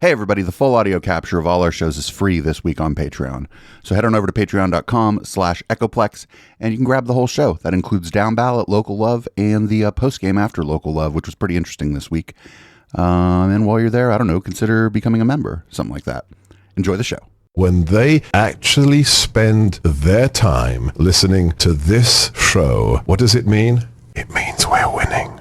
Hey everybody, the full audio capture of all our shows is free this week on Patreon. So head on over to patreon.com/echoplex and you can grab the whole show. That includes Downballot, Local Love, and the postgame after Local Love, which was pretty interesting this week. And while you're there, I don't know, consider becoming a member, something like that. Enjoy the show. When they actually spend their time listening to this show, what does it mean? It means we're winning.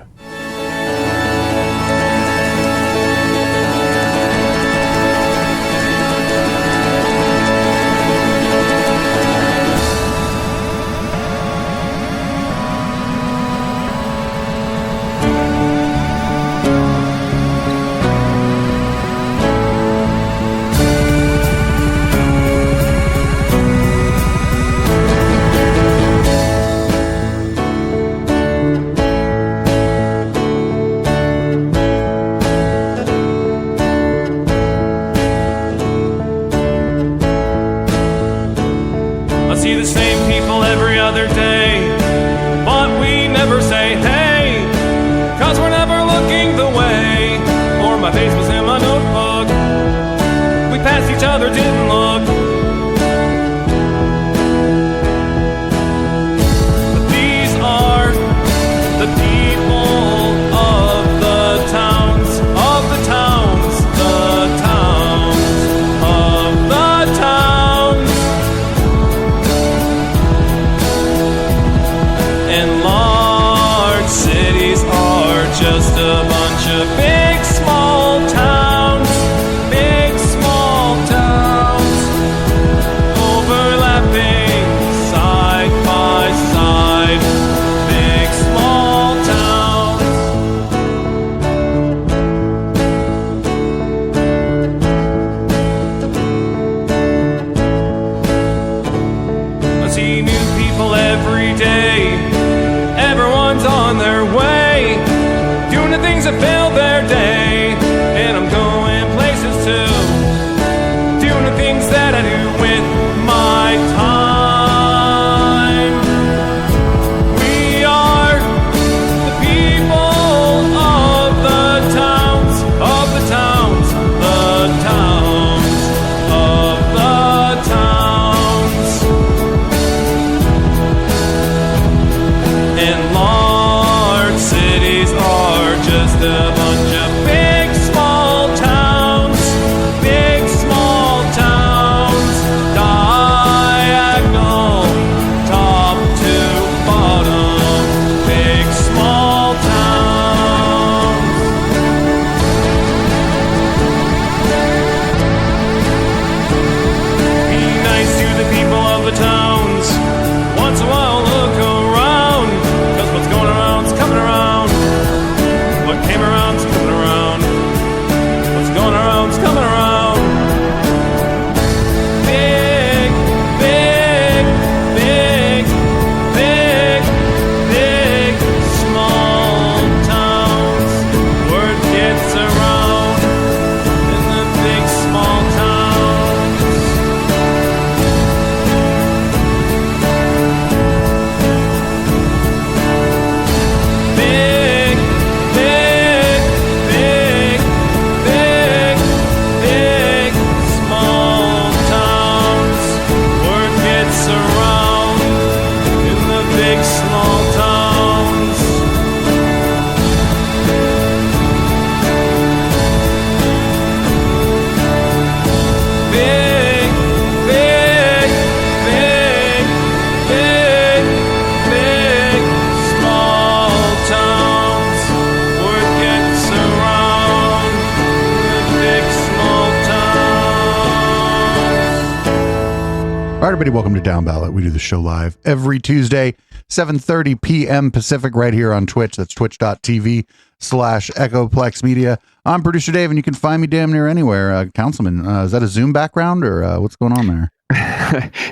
Everybody, welcome to Downballot. We do the show live every Tuesday, 7:30 p.m. Pacific, right here on Twitch. That's twitch.tv/Echoplex Media. I'm producer Dave, and you can find me damn near anywhere. Councilman, is that a Zoom background, or what's going on there?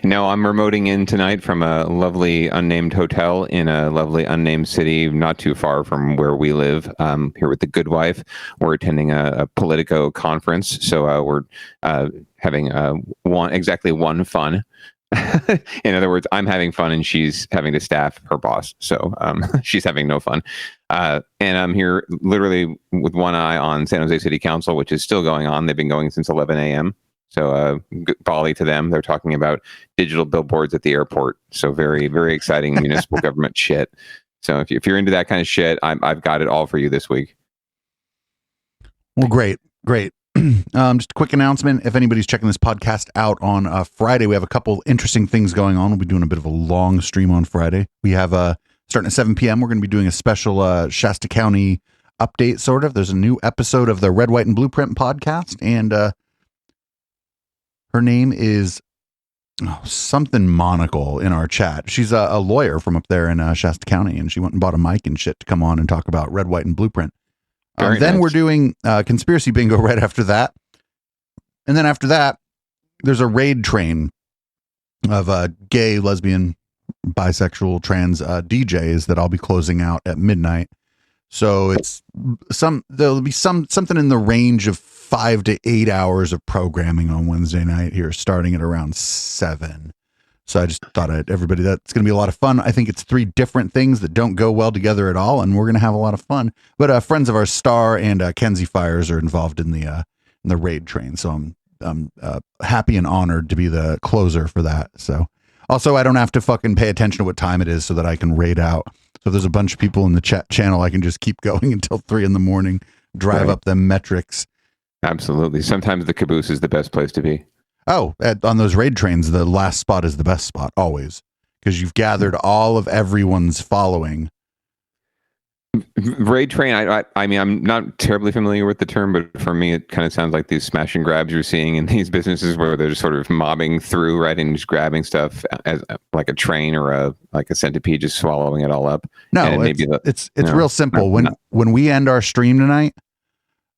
No, I'm remoting in tonight from a lovely unnamed hotel in a lovely unnamed city not too far from where we live, here with the good wife. We're attending a Politico conference, so we're having one fun In other words, I'm having fun and she's having to staff her boss. So she's having no fun. And I'm here literally with one eye on San Jose City Council, which is still going on. They've been going since 11 a.m. So volley to them. They're talking about digital billboards at the airport. So very, very exciting municipal government shit. So if you're into that kind of shit, I've got it all for you this week. Well, great. Just a quick announcement. If anybody's checking this podcast out on Friday, we have a couple interesting things going on. We'll be doing a bit of a long stream on Friday. We have starting at 7 p.m. We're going to be doing a special Shasta County update, sort of. There's a new episode of the Red, White, and Blueprint podcast, and her name is something Monocle in our chat. She's a lawyer from up there in Shasta County, and she went and bought a mic and shit to come on and talk about Red, White, and Blueprint. Then nice. We're doing Conspiracy Bingo right after that. And then after that, there's a raid train of gay, lesbian, bisexual, trans DJs that I'll be closing out at midnight. So there'll be something in the range of 5 to 8 hours of programming on Wednesday night here, starting at around 7. So I just thought everybody, that's going to be a lot of fun. I think it's 3 different things that don't go well together at all, and we're going to have a lot of fun. But friends of our Star and Kenzie Fires are involved in the raid train, so I'm happy and honored to be the closer for that. So also, I don't have to fucking pay attention to what time it is so that I can raid out. So if there's a bunch of people in the chat channel, I can just keep going until 3 a.m, drive up them metrics. Absolutely. Sometimes the caboose is the best place to be. Oh, on those raid trains, the last spot is the best spot, always. Because you've gathered all of everyone's following. Raid train, I mean, I'm not terribly familiar with the term, but for me, it kind of sounds like these smash and grabs you're seeing in these businesses where they're just sort of mobbing through, right, and just grabbing stuff as like a train or a centipede, just swallowing it all up. No, it's real simple. When we end our stream tonight,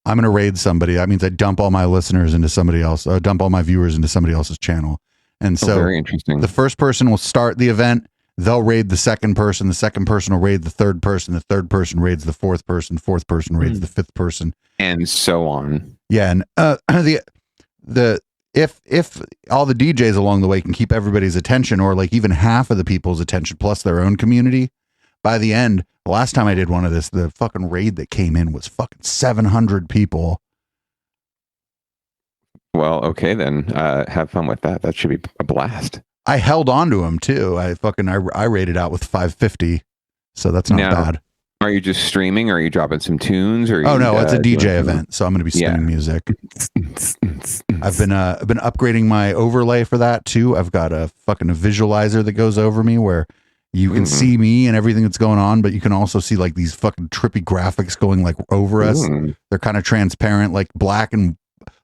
I'm going to raid somebody. That means I dump all my listeners into somebody else, dump all my viewers into somebody else's channel. And so very interesting. The first person will start the event. They'll raid the second person. The second person will raid the third person. The third person raids the fourth person. Fourth person raids the fifth person. And so on. Yeah. And if all the DJs along the way can keep everybody's attention, or like even half of the people's attention plus their own community, by the end, the last time I did one of this, the fucking raid that came in was fucking 700 people. Well, okay, then have fun with that. That should be a blast. I held on to them too. I rated out with 550, so that's not bad. Are you just streaming? Or are you dropping some tunes? Or no, it's a DJ event, so I'm going to be streaming music. I've been upgrading my overlay for that too. I've got a visualizer that goes over me where you can see me and everything that's going on, but you can also see like these fucking trippy graphics going like over us. They're kind of transparent, like black and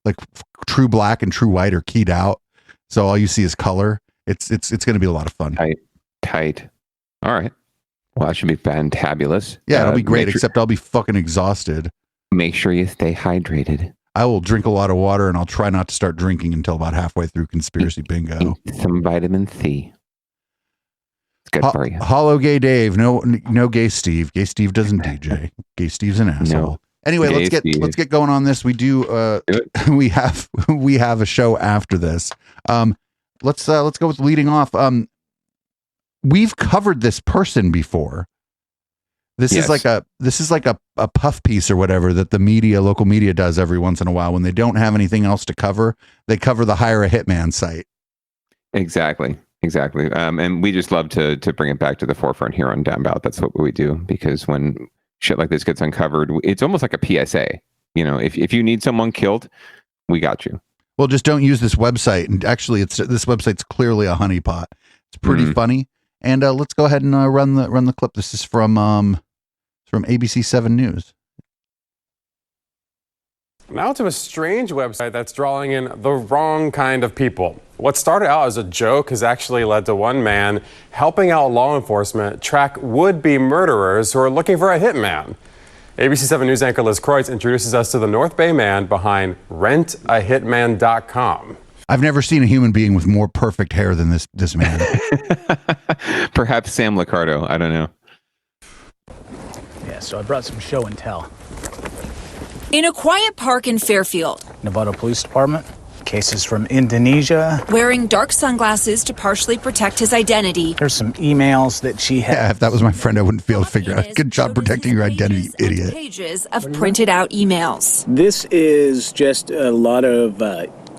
like true black and true white are keyed out, so all you see is color. It's going to be a lot of fun. Tight. All right. Well, that should be fantabulous. Yeah, it'll be great. Except I'll be fucking exhausted. Make sure you stay hydrated. I will drink a lot of water, and I'll try not to start drinking until about halfway through Conspiracy Bingo. Eat some vitamin C. It's good for you. Hollow Gay Dave. No Gay Steve. Gay Steve doesn't DJ. Gay Steve's an asshole. No. Anyway, let's get going on this. We do we have a show after this. Let's go with leading off. We've covered this person before. This is like a puff piece or whatever that the local media does every once in a while when they don't have anything else to cover. They cover the Hire a Hitman site. Exactly. And we just love to bring it back to the forefront here on Downballot. That's what we do, because when shit like this gets uncovered, it's almost like a PSA. You know, if you need someone killed, we got you. Well, just don't use this website. And actually, this website's clearly a honeypot. It's pretty funny. And let's go ahead and run the clip. This is from ABC 7 News. Now to a strange website that's drawing in the wrong kind of people. What started out as a joke has actually led to one man helping out law enforcement track would-be murderers who are looking for a hitman. ABC 7 News anchor Liz Kreutz introduces us to the North Bay man behind rentahitman.com. I've never seen a human being with more perfect hair than this man. Perhaps Sam Liccardo. I don't know. Yeah, so I brought some show and tell. In a quiet park in Fairfield, Nevada Police Department, cases from Indonesia. Wearing dark sunglasses to partially protect his identity. There's some emails that she had. Yeah, if that was my friend, I wouldn't be able to figure out. Good job protecting your identity, you idiot. Pages of printed out emails. This is just a lot of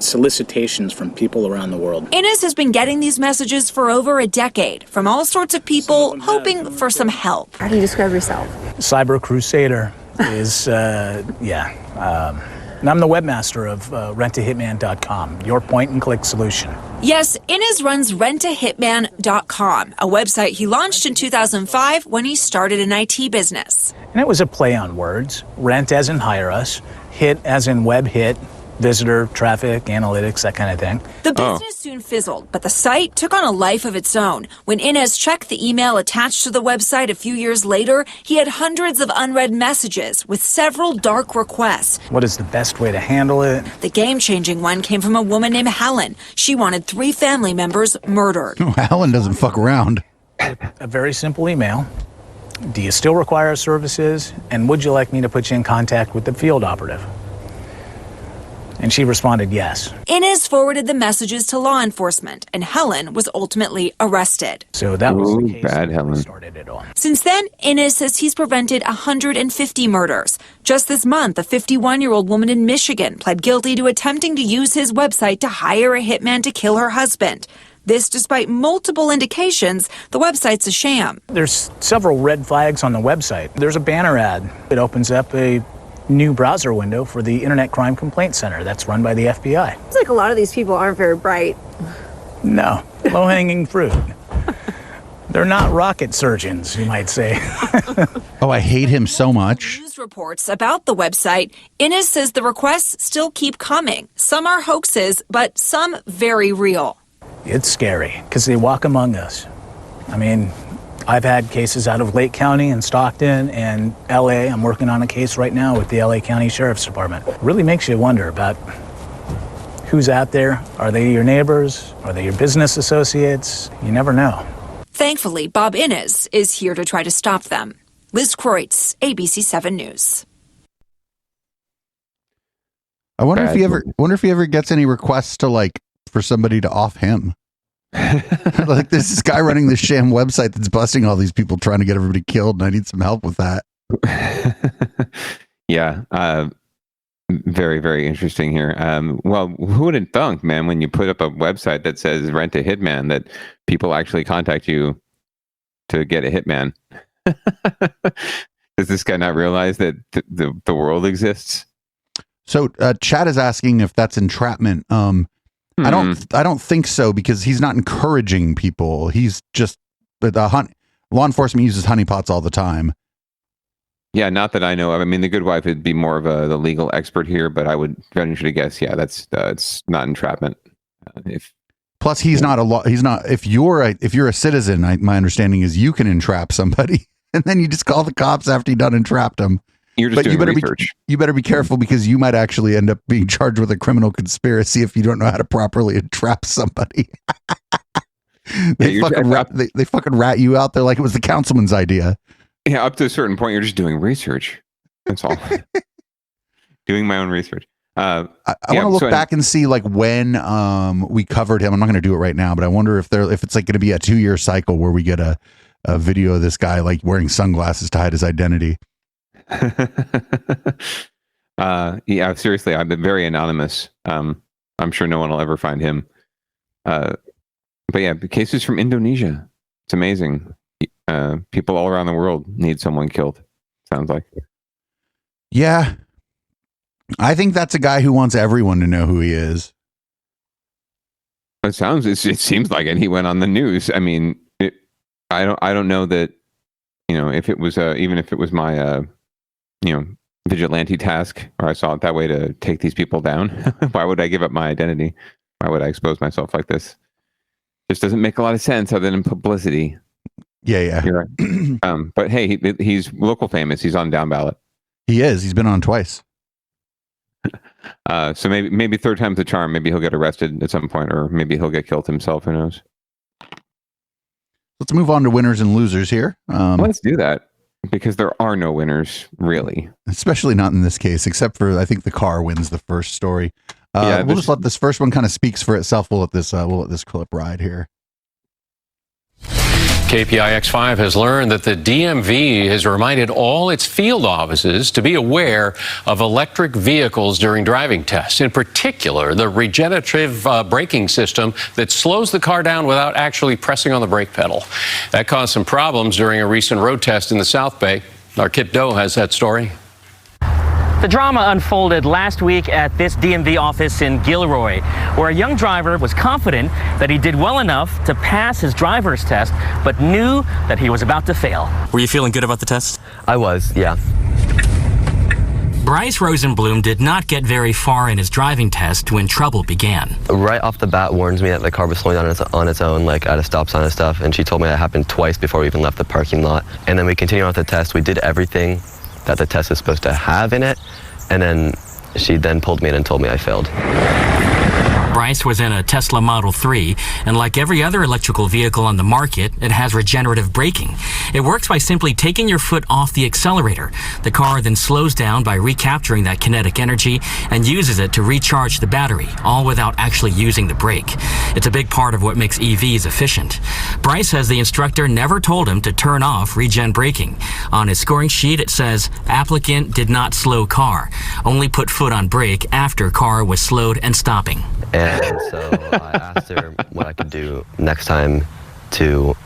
solicitations from people around the world. Inez has been getting these messages for over a decade from all sorts of people hoping for some help. How do you describe yourself? Cyber Crusader is, and I'm the webmaster of rentahitman.com, your point-and-click solution. Yes, Inez runs rentahitman.com, a website he launched in 2005 when he started an IT business. And it was a play on words. Rent as in hire us, hit as in web hit, visitor, traffic, analytics, that kind of thing. The business soon fizzled, but the site took on a life of its own. When Inez checked the email attached to the website a few years later, he had hundreds of unread messages with several dark requests. What is the best way to handle it? The game-changing one came from a woman named Helen. She wanted 3 family members murdered. Oh, Helen doesn't fuck around. A very simple email. Do you still require services? And would you like me to put you in contact with the field operative? And she responded yes. Inez forwarded the messages to law enforcement, and Helen was ultimately arrested. So that was the case bad, that Helen. started it all. Since then, Inez says he's prevented 150 murders. Just this month, a 51-year-old woman in Michigan pled guilty to attempting to use his website to hire a hitman to kill her husband. This despite multiple indications the website's a sham. There's several red flags on the website. There's a banner ad that opens up a new browser window for the Internet Crime Complaint Center that's run by the FBI. It's like a lot of these people aren't very bright. No, low-hanging fruit. They're not rocket surgeons, you might say. Oh, I hate him so much. News reports about the website. Inez says the requests still keep coming. Some are hoaxes, but some very real. It's scary because they walk among us. I mean, I've had cases out of Lake County and Stockton and LA. I'm working on a case right now with the LA County Sheriff's Department. It really makes you wonder about who's out there. Are they your neighbors? Are they your business associates? You never know. Thankfully, Bob Inez is here to try to stop them. Liz Kreutz, ABC 7 News. I wonder if he ever gets any requests to for somebody to off him. Like, this is guy running this sham website that's busting all these people trying to get everybody killed, and I need some help with that. Yeah. Very, very interesting here. Well, who would have thunk, man, when you put up a website that says rent a hitman, that people actually contact you to get a hitman? Does this guy not realize that the world exists? So Chad is asking if that's entrapment. I don't think so, because he's not encouraging people. He's just law enforcement uses honeypots all the time. Yeah, not that I know of. I mean, the good wife would be more of the legal expert here, but I would venture to guess, yeah, that's it's not entrapment. Plus, he's not if you're a citizen, my understanding is you can entrap somebody, and then you just call the cops after you done entrapped them. You're just doing research. You better be careful, because you might actually end up being charged with a criminal conspiracy if you don't know how to properly entrap somebody. They fucking rat you out there like it was the councilman's idea. Yeah, up to a certain point, you're just doing research. That's all. Doing my own research. I want to look back and see when we covered him. I'm not going to do it right now, but I wonder if it's going to be a 2-year cycle where we get a video of this guy wearing sunglasses to hide his identity. Yeah, seriously, I've been very anonymous. I'm sure no one will ever find him. But yeah, cases from Indonesia. It's amazing. People all around the world need someone killed, sounds like. Yeah. I think that's a guy who wants everyone to know who he is. It seems like it. He went on the news. I mean, I don't know that, if it was even if it was my vigilante task, or I saw it that way to take these people down. Why would I give up my identity? Why would I expose myself like this? Just doesn't make a lot of sense other than publicity. Yeah. You're right. But hey, he's local famous. He's on Downballot. He is. He's been on twice. So maybe third time's the charm. Maybe he'll get arrested at some point, or maybe he'll get killed himself. Who knows? Let's move on to winners and losers here. Let's do that, because there are no winners, really. Especially not in this case, except for I think the car wins the first story. We'll just let this first one kind of speaks for itself. We'll let this clip ride here. KPIX5 has learned that the DMV has reminded all its field offices to be aware of electric vehicles during driving tests, in particular the regenerative braking system that slows the car down without actually pressing on the brake pedal. That caused some problems during a recent road test in the South Bay. Our Kit Doe has that story. The drama unfolded last week at this DMV office in Gilroy, where a young driver was confident that he did well enough to pass his driver's test, but knew that he was about to fail. Were you feeling good about the test? I was, yeah. Bryce Rosenblum did not get very far in his driving test when trouble began. Right off the bat warns me that the car was slowing down on its own, like at a stop sign and stuff, and she told me that happened twice before we even left the parking lot. And then we continued on with the test. We did everything that the test is supposed to have in it, and then she then pulled me in and told me I failed. Bryce was in a Tesla Model 3, and like every other electrical vehicle on the market, it has regenerative braking. It works by simply taking your foot off the accelerator. The car then slows down by recapturing that kinetic energy and uses it to recharge the battery, all without actually using the brake. It's a big part of what makes EVs efficient. Bryce says the instructor never told him to turn off regen braking. On his scoring sheet, it says, applicant did not slow car, only put foot on brake after car was slowed and stopping. And so I asked her what I could do next time to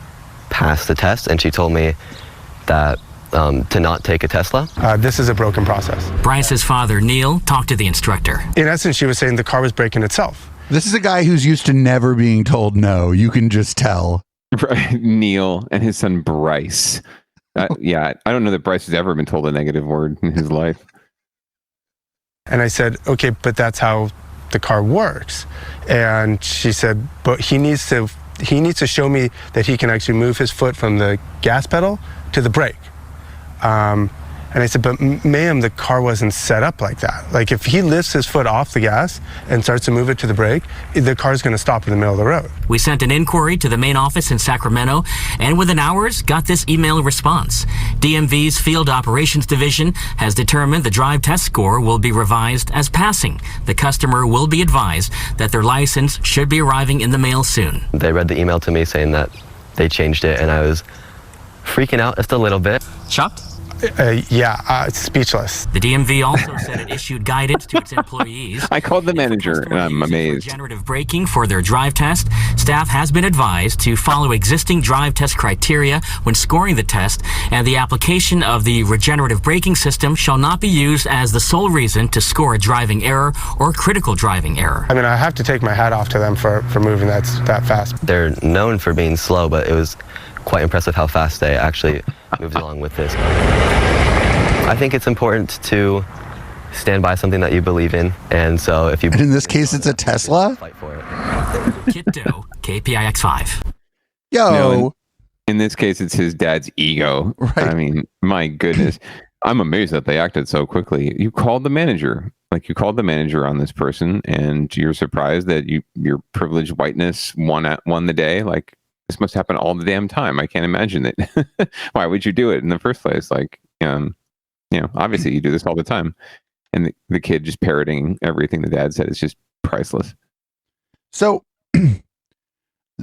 pass the test, and she told me that to not take a Tesla. This is a broken process. Bryce's father, Neil, talked to the instructor. In essence, she was saying the car was braking itself. This is a guy who's used to never being told no. You can just tell. Right. Neil and his son Bryce. Yeah, I don't know that Bryce has ever been told a negative word in his life. And I said, okay, but that's how the car works. And she said, but he needs to show me that he can actually move his foot from the gas pedal to the brake. And I said, but ma'am, the car wasn't set up like that. Like if he lifts his foot off the gas and starts to move it to the brake, the car's going to stop in the middle of the road. We sent an inquiry to the main office in Sacramento, and within hours got this email response. DMV's Field Operations Division has determined the drive test score will be revised as passing. The customer will be advised that their license should be arriving in the mail soon. They read the email to me saying that they changed it, and I was freaking out just a little bit. Shocked? Speechless. The DMV also said it issued guidance to its employees. I called the manager and I'm amazed. Regenerative braking for their drive test. Staff has been advised to follow existing drive test criteria when scoring the test, and the application of the regenerative braking system shall not be used as the sole reason to score a driving error or critical driving error. I mean, I have to take my hat off to them for moving that fast. They're known for being slow, but it was quite impressive how fast they actually moved along with this. I think it's important to stand by something that you believe in, and so if you... And in this case, it's a Tesla? Fight for it. Kit Doe, KPIX5. Yo! No, in this case, it's his dad's ego. Right. I mean, my goodness. I'm amazed that they acted so quickly. You called the manager. You called the manager on this person, and you're surprised that your privileged whiteness won the day. This must happen all the damn time. I can't imagine it. Why would you do it in the first place? Obviously you do this all the time. And the kid just parroting everything the dad said is just priceless. So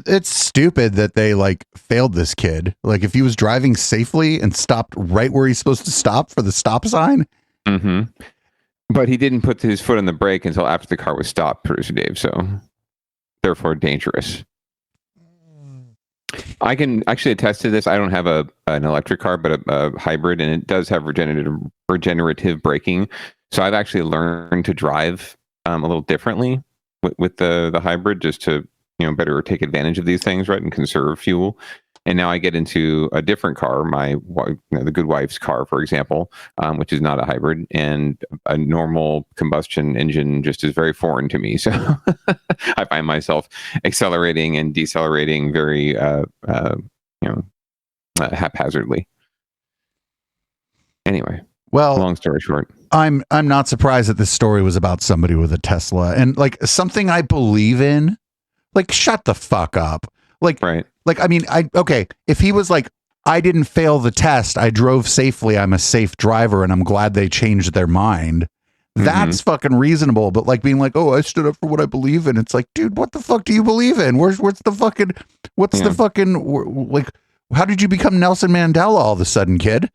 it's stupid that they failed this kid. If he was driving safely and stopped right where he's supposed to stop for the stop sign. Mm-hmm. But he didn't put his foot on the brake until after the car was stopped, Producer Dave. So therefore dangerous. I can actually attest to this. I don't have an electric car, but a hybrid, and it does have regenerative braking. So I've actually learned to drive a little differently with the hybrid, just to better take advantage of these things, right, and conserve fuel. And now I get into a different car, the good wife's car, for example, which is not a hybrid, and a normal combustion engine just is very foreign to me. So I find myself accelerating and decelerating very, haphazardly. Anyway, well, long story short, I'm not surprised that this story was about somebody with a Tesla and something I believe in. Shut the fuck up. Right. Okay, if he was I didn't fail the test, I drove safely, I'm a safe driver, and I'm glad they changed their mind, That's fucking reasonable. But like being like, oh, I stood up for what I believe in. It's like, dude, what the fuck do you believe in? What's the fucking, like, how did you become Nelson Mandela all of a sudden, kid?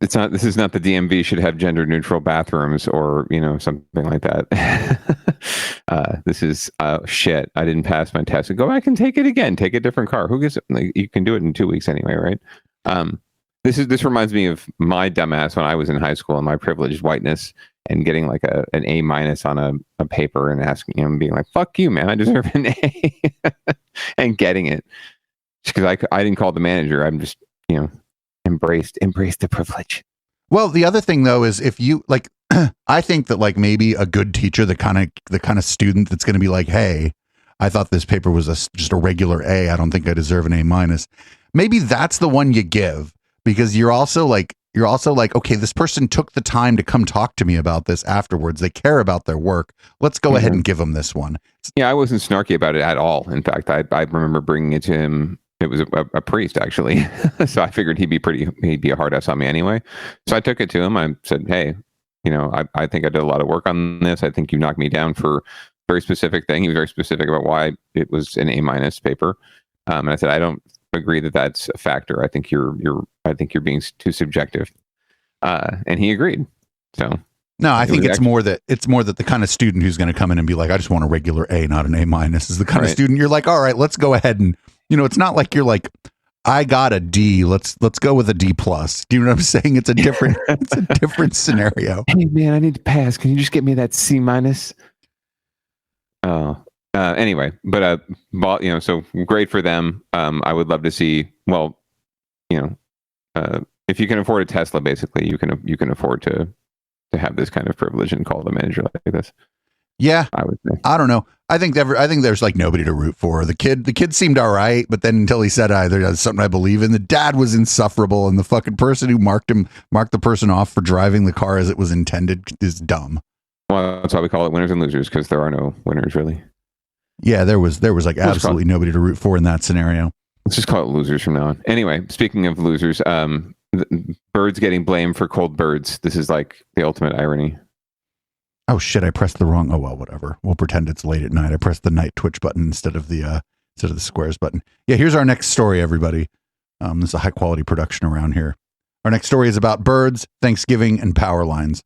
This is not the DMV should have gender neutral bathrooms or, something like that. This is shit. I didn't pass my test. Go back and take it again. Take a different car. Who gives it? Like, you can do it in 2 weeks anyway, right? This reminds me of my dumbass when I was in high school and my privileged whiteness and getting like an A- on a paper and asking him, being like, fuck you, man, I deserve an A. And getting it. Because I didn't call the manager. I'm just, embrace the privilege. Well, the other thing though is if you like, I think that like maybe a good teacher, the kind of student that's going to be like, hey, I thought this paper was just a regular A. I don't think I deserve an A-. Maybe that's the one you give, because you're also like, okay, this person took the time to come talk to me about this afterwards. They care about their work. Let's go ahead and give them this one. Yeah, I wasn't snarky about it at all. In fact, I remember bringing it to him. It was a priest, actually. So I figured he'd be a hard ass on me anyway. So I took it to him. I said, hey, I think I did a lot of work on this. I think you knocked me down for a very specific thing. He was very specific about why it was an A- paper. And I said, I don't agree that that's a factor. I think you're being too subjective. And he agreed. So no, I think it's more that the kind of student who's going to come in and be like, I just want a regular A, not an A-, is the kind of student you're like, all right, let's go ahead and, it's not like you're like, I got a D. Let's go with a D+. Do you know what I'm saying? It's a different scenario. Hey man, I need to pass. Can you just get me that C-? Oh, anyway, but so great for them. I would love to see. Well, if you can afford a Tesla, basically, you can afford to have this kind of privilege and call the manager like this. Yeah, I would say. I don't know. I think there's like nobody to root for. The kid seemed all right, but then until he said, there's something I believe in. The dad was insufferable, and the fucking person who marked the person off for driving the car as it was intended is dumb. Well, that's why we call it winners and losers, because there are no winners really. Yeah, there was like absolutely nobody to root for in that scenario. Let's just call it losers from now on. Anyway, speaking of losers, birds getting blamed for cold birds. This is like the ultimate irony. Oh shit! I pressed the wrong. Oh well, whatever. We'll pretend it's late at night. I pressed the night Twitch button instead of the squares button. Yeah, here's our next story, everybody. This is a high quality production around here. Our next story is about birds, Thanksgiving, and power lines.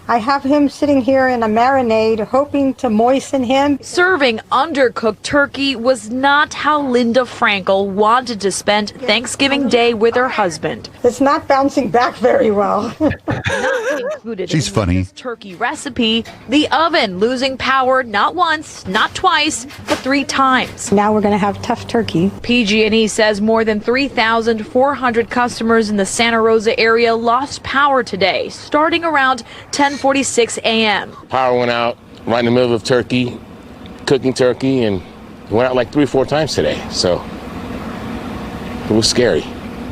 I have him sitting here in a marinade, hoping to moisten him. Serving undercooked turkey was not how Linda Frankel wanted to spend Thanksgiving Day with her husband. It's not bouncing back very well. Not included She's funny. This turkey recipe, the oven losing power not once, not twice, but 3 times. Now we're going to have tough turkey. PG&E says more than 3,400 customers in the Santa Rosa area lost power today, starting around 10:46 a.m. Power went out right in the middle of turkey, cooking turkey, and it went out like 3 or 4 times today. So it was scary.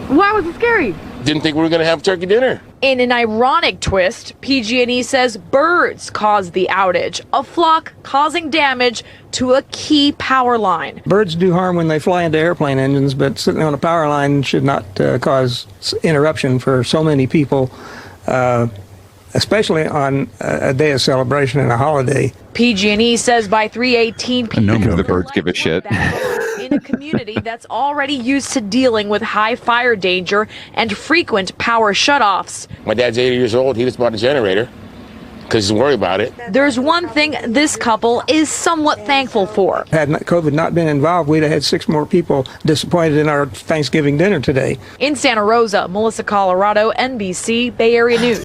Why was it scary? Didn't think we were going to have turkey dinner. In an ironic twist, PG&E says birds caused the outage, a flock causing damage to a key power line. Birds do harm when they fly into airplane engines, but sitting on a power line should not cause interruption for so many people, especially on a day of celebration and a holiday. PG&E says by 3:18 p.m. the birds give a shit. In a community that's already used to dealing with high fire danger and frequent power shutoffs. My dad's 80 years old. He just bought a generator because he's worried about it. There's one thing this couple is somewhat thankful for. Had COVID not been involved, we'd have had 6 more people disappointed in our Thanksgiving dinner today. In Santa Rosa, Melissa Colorado, NBC, Bay Area News.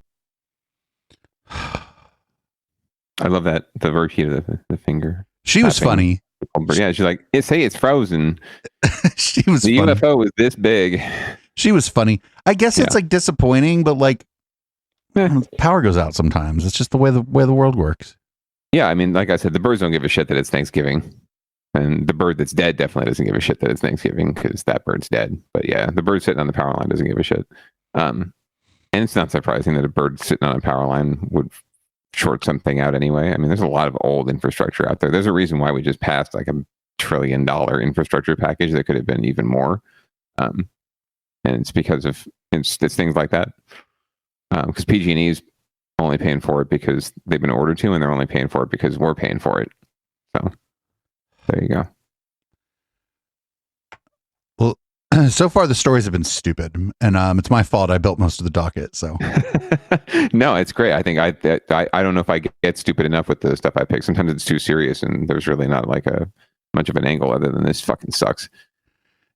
I love that, the vertical of the finger. She was funny. Yeah, she's like, say it's frozen. She was the funny. UFO was this big. She was funny. I guess it's like disappointing, but like power goes out sometimes. It's just the way the world works. Yeah, I mean, like I said, the birds don't give a shit that it's Thanksgiving. And the bird that's dead definitely doesn't give a shit that it's Thanksgiving because that bird's dead. But yeah, the bird sitting on the power line doesn't give a shit. And it's not surprising that a bird sitting on a power line would short something out anyway. I mean, there's a lot of old infrastructure out there. There's a reason why we just passed like $1 trillion infrastructure package that could have been even more. And it's because of it's things like that. Because PG&E's only paying for it because they've been ordered to, and they're only paying for it because we're paying for it. So there you go. Well, so far the stories have been stupid, and it's my fault. I built most of the docket. So no, it's great. I think I don't know if I get stupid enough with the stuff I pick. Sometimes it's too serious, and there's really not like a much of an angle other than this fucking sucks.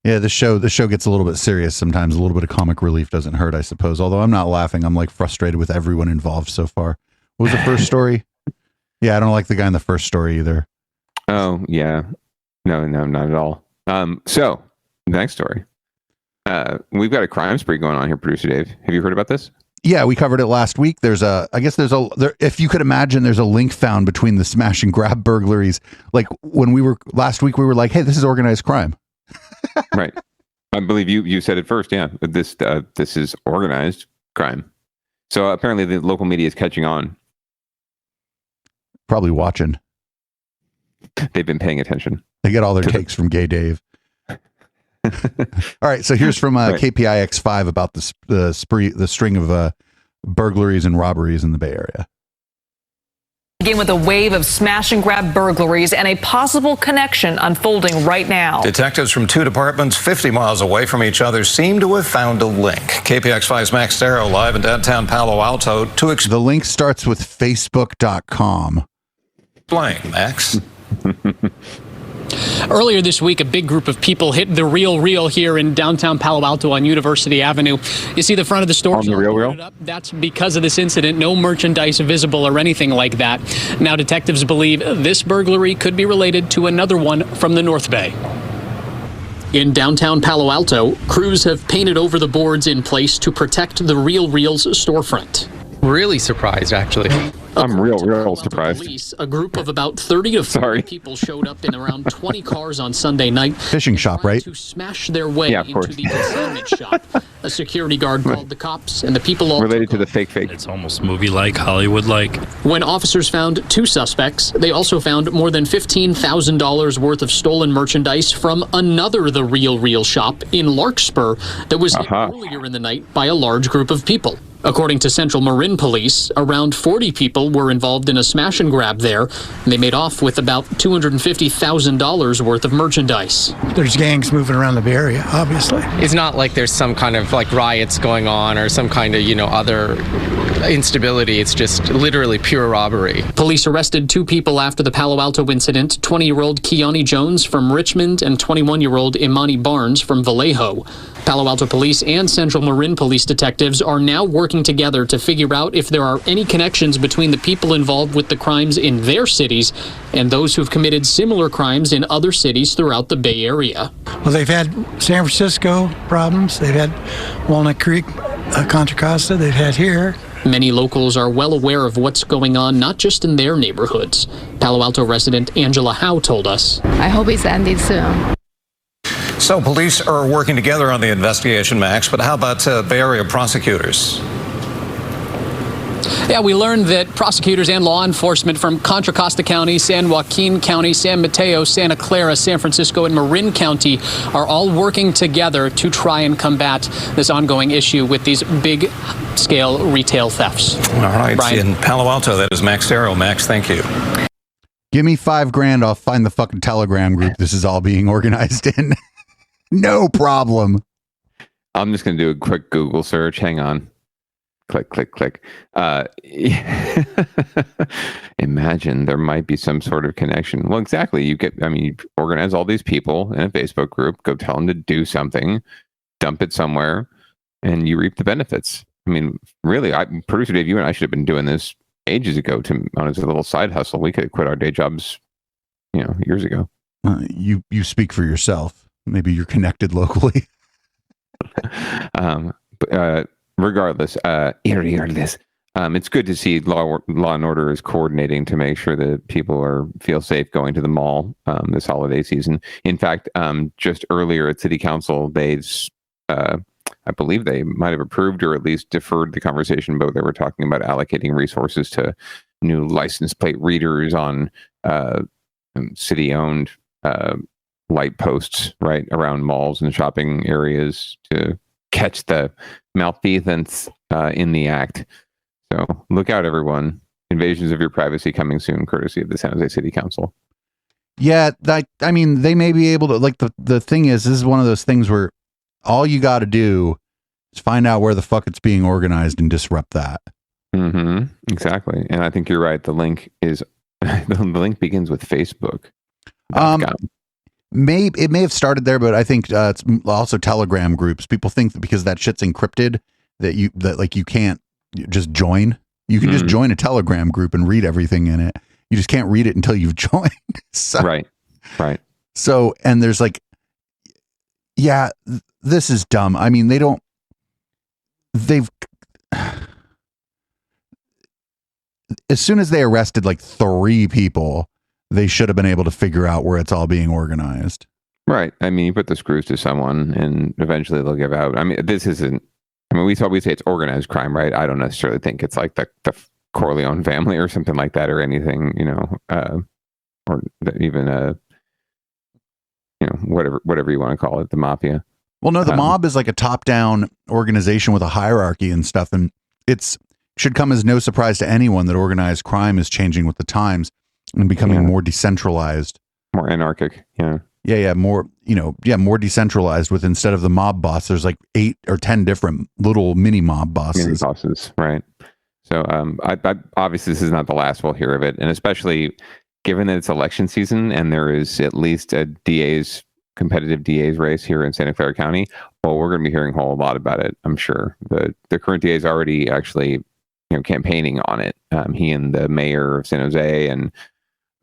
Yeah, the show gets a little bit serious sometimes. A little bit of comic relief doesn't hurt, I suppose. Although I'm not laughing. I'm like frustrated with everyone involved so far. What was the first story? Yeah, I don't like the guy in the first story either. Oh, yeah. No, not at all. So, next story. We've got a crime spree going on here, Producer Dave. Have you heard about this? Yeah, we covered it last week. If you could imagine, there's a link found between the smash and grab burglaries. Like when last week, we were like, hey, this is organized crime. Right. I believe you said it first. Yeah. This is organized crime. So apparently the local media is catching on. Probably watching. They've been paying attention. They get all their takes from Gay Dave. All right. So here's from KPIX5 about the string of burglaries and robberies in the Bay Area. Begin with a wave of smash and grab burglaries and a possible connection unfolding right now. Detectives from two departments 50 miles away from each other seem to have found a link. KPX5's Max Darrow live in downtown Palo Alto to The link starts with facebook.com. explain, Max. Earlier this week, a big group of people hit the Real here in downtown Palo Alto on University Avenue. You see the front of the store. On the Real? That's because of this incident. No merchandise visible or anything like that. Now detectives believe this burglary could be related to another one from the North Bay. In downtown Palo Alto, crews have painted over the boards in place to protect the Real's storefront. Really surprised, actually. I'm real surprised. Police, a group of about 30 to 40 people showed up in around 20 cars on Sunday night. Fishing shop, right? To smash their way into the consignment shop. A security guard called the cops, and the people all related to the fake. It's almost movie-like, Hollywood-like. When officers found two suspects, they also found more than $15,000 worth of stolen merchandise from another The Real shop in Larkspur that was hit earlier in the night by a large group of people. According to Central Marin Police, around 40 people were involved in a smash and grab there. They made off with about $250,000 worth of merchandise. There's gangs moving around the Bay Area, obviously. It's not like there's some kind of like riots going on or some kind of, other instability. It's just literally pure robbery. Police arrested two people after the Palo Alto incident, 20-year-old Keani Jones from Richmond and 21-year-old Imani Barnes from Vallejo. Palo Alto Police and Central Marin Police detectives are now working together to figure out if there are any connections between the people involved with the crimes in their cities and those who've committed similar crimes in other cities throughout the Bay Area. Well, they've had San Francisco problems. They've had Walnut Creek, Contra Costa. They've had here. Many locals are well aware of what's going on, not just in their neighborhoods. Palo Alto resident Angela Howe told us. I hope it's ending soon. So police are working together on the investigation, Max, but how about Bay Area prosecutors? Yeah, we learned that prosecutors and law enforcement from Contra Costa County, San Joaquin County, San Mateo, Santa Clara, San Francisco, and Marin County are all working together to try and combat this ongoing issue with these big-scale retail thefts. All right, Brian? In Palo Alto, that is Max Darrow. Max, thank you. Give me $5,000, I'll find the fucking Telegram group this is all being organized in. No problem. I'm just going to do a quick Google search. Hang on. Click, click, click. Imagine there might be some sort of connection. Well, exactly. You organize all these people in a Facebook group, go tell them to do something, dump it somewhere, and you reap the benefits. I mean, really, Producer Dave, you and I should have been doing this ages ago on as a little side hustle. We could have quit our day jobs, years ago. You speak for yourself. Maybe you're connected locally. Regardless, it's good to see law and order is coordinating to make sure that people feel safe going to the mall this holiday season. In fact, just earlier at City Council, I believe they might have approved or at least deferred the conversation, but they were talking about allocating resources to new license plate readers on city-owned light posts right around malls and shopping areas to catch the malfeasance in the act. So look out, everyone. Invasions of your privacy coming soon, courtesy of the San Jose City Council. Yeah, I mean, they may be able to, like, the thing is, this is one of those things where all you got to do is find out where the fuck it's being organized and disrupt that. Mm-hmm. Exactly. And I think you're right. The link is, the link begins with Facebook. It may have started there, but I think it's also Telegram groups. People think that because that shit's encrypted that you can't just join. You can just join a Telegram group and read everything in it. You just can't read it until you've joined. So, right. So, and there's like, yeah, this is dumb. I mean, as soon as they arrested like 3 people, they should have been able to figure out where it's all being organized. Right. I mean, you put the screws to someone and eventually they'll give out. I mean, this isn't, I mean, we say it's organized crime, right? I don't necessarily think it's like the Corleone family or something like that or anything, or even, whatever you want to call it, the mafia. Well, no, the mob is like a top-down organization with a hierarchy and stuff. And should come as no surprise to anyone that organized crime is changing with the times and becoming more decentralized. More anarchic. Yeah. Yeah. More decentralized with, instead of the mob boss, there's like 8 or 10 different little mini mob bosses. Mini bosses, right. So I obviously this is not the last we'll hear of it. And especially given that it's election season and there is at least a competitive DA's race here in Santa Clara County, well, we're going to be hearing a whole lot about it, I'm sure. The current DA is already actually campaigning on it. He and the mayor of San Jose and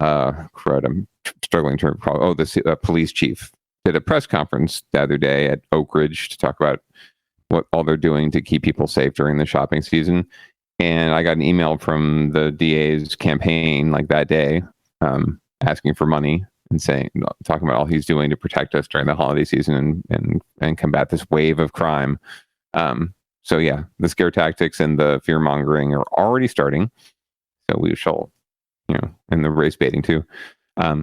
I'm struggling to recall. The police chief did a press conference the other day at Oak Ridge to talk about what all they're doing to keep people safe during the shopping season. And I got an email from the DA's campaign like that day, asking for money and talking about all he's doing to protect us during the holiday season and combat this wave of crime. So yeah, the scare tactics and the fear mongering are already starting. So we shall, and the race baiting too.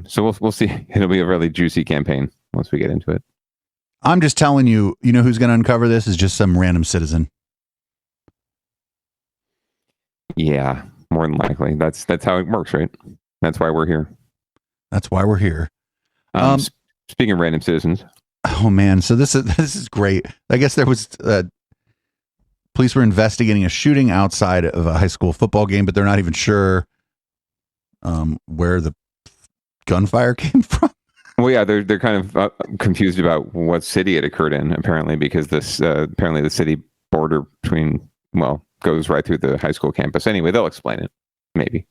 So we'll see. It'll be a really juicy campaign once we get into it. I'm just telling you, who's going to uncover this is just some random citizen. Yeah, more than likely. That's how it works, right? That's why we're here. Speaking of random citizens. Oh man, so this is great. I guess there was police were investigating a shooting outside of a high school football game, but they're not even sure where the gunfire came from. Well, yeah, they're kind of confused about what city it occurred in, apparently, because apparently the city border goes right through the high school campus. Anyway, they'll explain it. Maybe.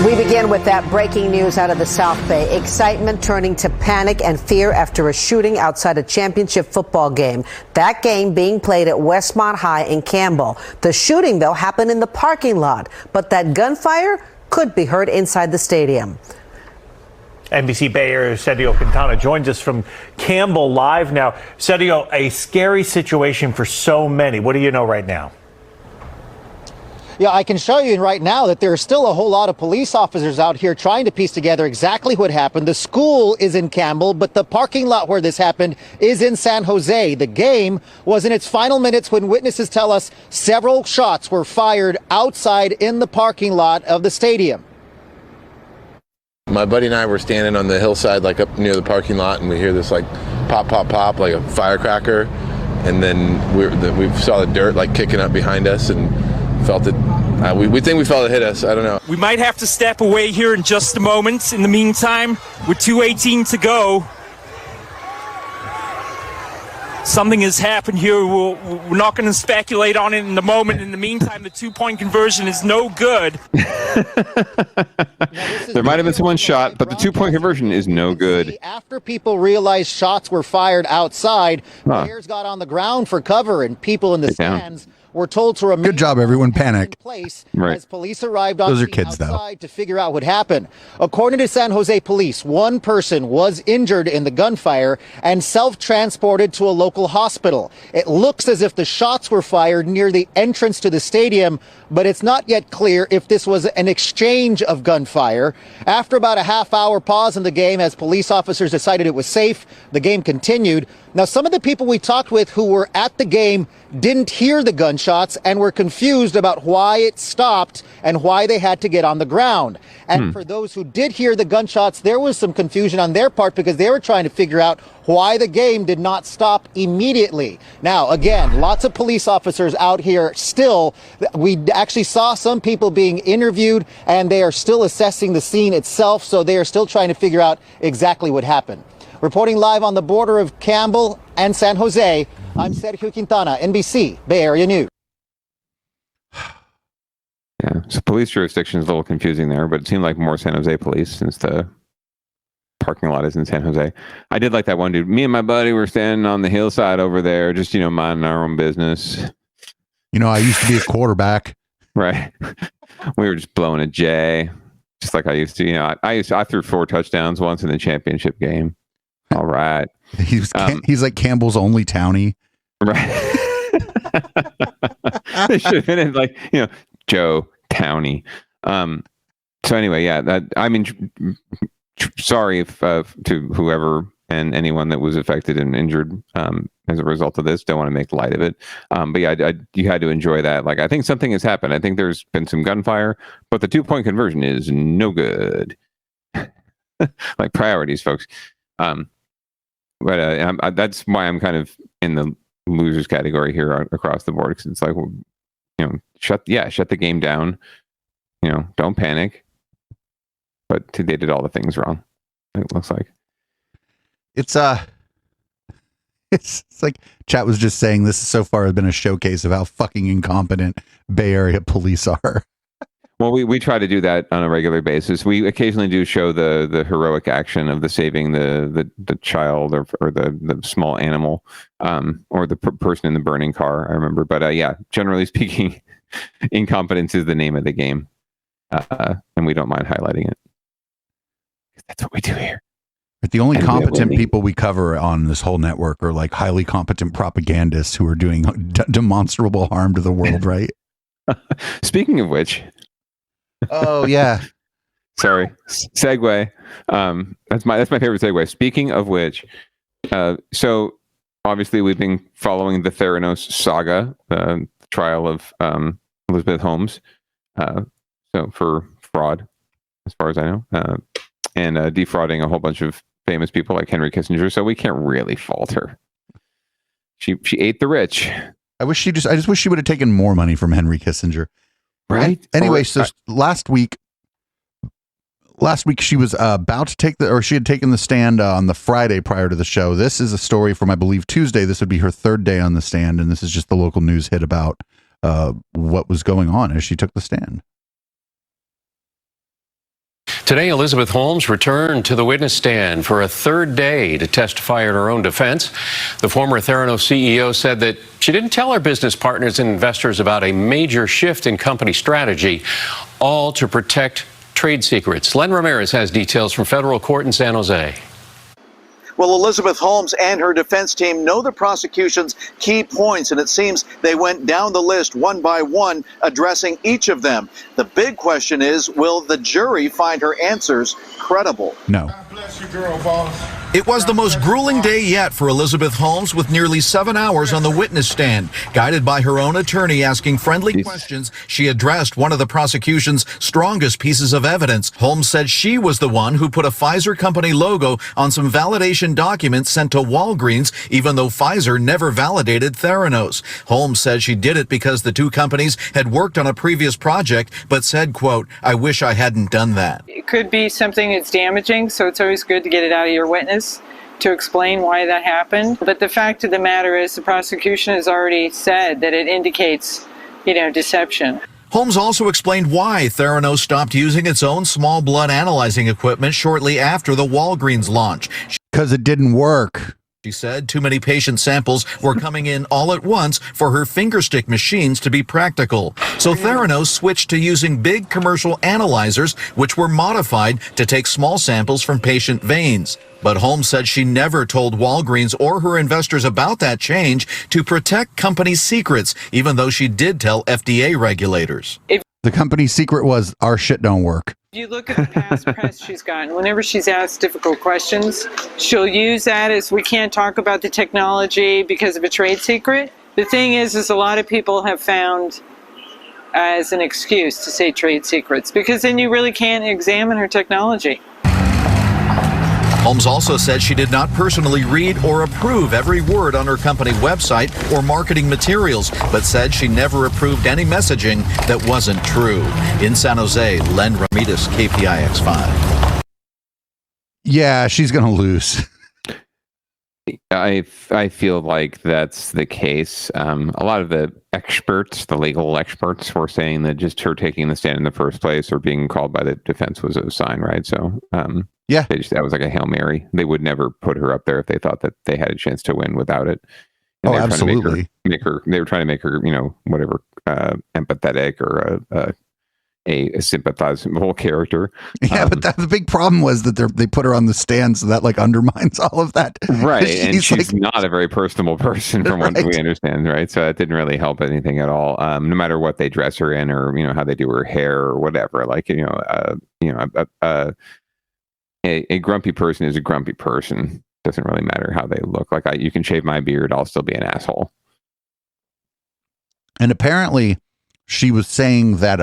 We begin with that breaking news out of the South Bay. Excitement turning to panic and fear after a shooting outside a championship football game. That game being played at Westmont High in Campbell. The shooting, though, happened in the parking lot, but that gunfire could be heard inside the stadium. NBC Bay Area Sergio Quintana joins us from Campbell live now. Sergio, a scary situation for so many. What do you know right now? Yeah, I can show you right now that there are still a whole lot of police officers out here trying to piece together exactly what happened. The school is in Campbell, but the parking lot where this happened is in San Jose. The game was in its final minutes when witnesses tell us several shots were fired outside in the parking lot of the stadium. My buddy and I were standing on the hillside, like up near the parking lot, and we hear this like pop, pop, pop, like a firecracker. And then we saw the dirt like kicking up behind us and felt it. We think we felt it hit us. I don't know. We might have to step away here in just a moment. In the meantime, with 2:18 to go, something has happened here. We're not going to speculate on it in the moment. In the meantime, the 2-point conversion is no good. There might have been someone shot, but the 2-point conversion is no good. After people realized shots were fired outside, players got on the ground for cover, and people in the stands were told to remain. Good job, everyone. Panic. As police arrived on Those are scene kids, outside to figure out what happened. According to San Jose police, one person was injured in the gunfire and self-transported to a local hospital. It looks as if the shots were fired near the entrance to the stadium, but it's not yet clear if this was an exchange of gunfire. After about a half-hour pause in the game, as police officers decided it was safe, the game continued. Now, some of the people we talked with who were at the game didn't hear the gunshot. gunshots and were confused about why it stopped and why they had to get on the ground. And for those who did hear the gunshots, there was some confusion on their part because they were trying to figure out why the game did not stop immediately. Now, again, lots of police officers out here still. We actually saw some people being interviewed, and they are still assessing the scene itself, so they are still trying to figure out exactly what happened. Reporting live on the border of Campbell and San Jose, I'm Sergio Quintana, NBC, Bay Area News. Yeah, so police jurisdiction is a little confusing there, but it seemed like more San Jose police since the parking lot is in San Jose. I did like that one dude. Me and my buddy were standing on the hillside over there, just, minding our own business. I used to be a quarterback. Right. We were just blowing a J, just like I used to. I threw 4 touchdowns once in the championship game. All right. He's like Campbell's only townie. Right. They should have been like, Joe Townie. So anyway, yeah, sorry if to whoever and anyone that was affected and injured as a result of this. Don't want to make light of it. But yeah, you had to enjoy that. Like, I think something has happened. I think there's been some gunfire, but the 2-point conversion is no good. Like, priorities, folks. But that's why I'm kind of in the losers category here across the board, because it's like, shut the game down. Don't panic. But they did all the things wrong. It looks like it's like chat was just saying this so far has been a showcase of how fucking incompetent Bay Area police are. Well, we try to do that on a regular basis. We occasionally do show the heroic action of the saving the child or the small animal, or the person in the burning car. I remember, but yeah, generally speaking, incompetence is the name of the game, and we don't mind highlighting it. That's what we do here. But the only competent people we cover on this whole network are like highly competent propagandists who are doing demonstrable harm to the world, right? Speaking of which. Oh yeah. Sorry. Segue. That's my favorite segue. Speaking of which, so obviously we've been following the Theranos saga, the trial of Elizabeth Holmes. So for fraud, as far as I know, and defrauding a whole bunch of famous people like Henry Kissinger. So we can't really fault her. She ate the rich. I just wish she would have taken more money from Henry Kissinger. Right. Anyway, so last week she was about to she had taken the stand on the Friday prior to the show. This is a story from, I believe, Tuesday. This would be her 3rd day on the stand, and this is just the local news hit about what was going on as she took the stand. Today, Elizabeth Holmes returned to the witness stand for a 3rd day to testify in her own defense. The former Theranos CEO said that she didn't tell her business partners and investors about a major shift in company strategy, all to protect trade secrets. Len Ramirez has details from federal court in San Jose. Well, Elizabeth Holmes and her defense team know the prosecution's key points, and it seems they went down the list one by one, addressing each of them. The big question is, will the jury find her answers credible? No. God bless you, girl, boss. It was the most grueling day yet for Elizabeth Holmes, with nearly 7 hours on the witness stand. Guided by her own attorney asking friendly questions, she addressed one of the prosecution's strongest pieces of evidence. Holmes said she was the one who put a Pfizer company logo on some validation documents sent to Walgreens, even though Pfizer never validated Theranos. Holmes said she did it because the two companies had worked on a previous project, but said, quote, "I wish I hadn't done that." It could be something that's damaging, so it's always good to get it out of your witness to explain why that happened. But the fact of the matter is the prosecution has already said that it indicates, deception. Holmes also explained why Theranos stopped using its own small blood analyzing equipment shortly after the Walgreens launch. Because it didn't work. She said too many patient samples were coming in all at once for her fingerstick machines to be practical. So Theranos switched to using big commercial analyzers, which were modified to take small samples from patient veins. But Holmes said she never told Walgreens or her investors about that change to protect company secrets, even though she did tell FDA regulators. The company's secret was our shit don't work. If you look at the past press she's gotten, whenever she's asked difficult questions, she'll use that as we can't talk about the technology because of a trade secret. The thing is a lot of people have found as an excuse to say trade secrets, because then you really can't examine her technology. Holmes also said she did not personally read or approve every word on her company website or marketing materials, but said she never approved any messaging that wasn't true. In San Jose, Len Ramirez, KPIX5. Yeah, she's going to lose. I feel like that's the case. A lot of the experts, the legal experts, were saying that just her taking the stand in the first place or being called by the defense was a sign, right? So, yeah, that was like a Hail Mary. They would never put her up there if they thought that they had a chance to win without it. And oh, absolutely. They were trying to make her, whatever, empathetic or a sympathizable character. Yeah, but the big problem was that they put her on the stand, so that like undermines all of that. Right, and she's not a very personable person from what we understand, right? So that didn't really help anything at all. No matter what they dress her in, or how they do her hair or whatever. Like a grumpy person is a grumpy person. Doesn't really matter how they look. Like you can shave my beard, I'll still be an asshole. And apparently, she was saying that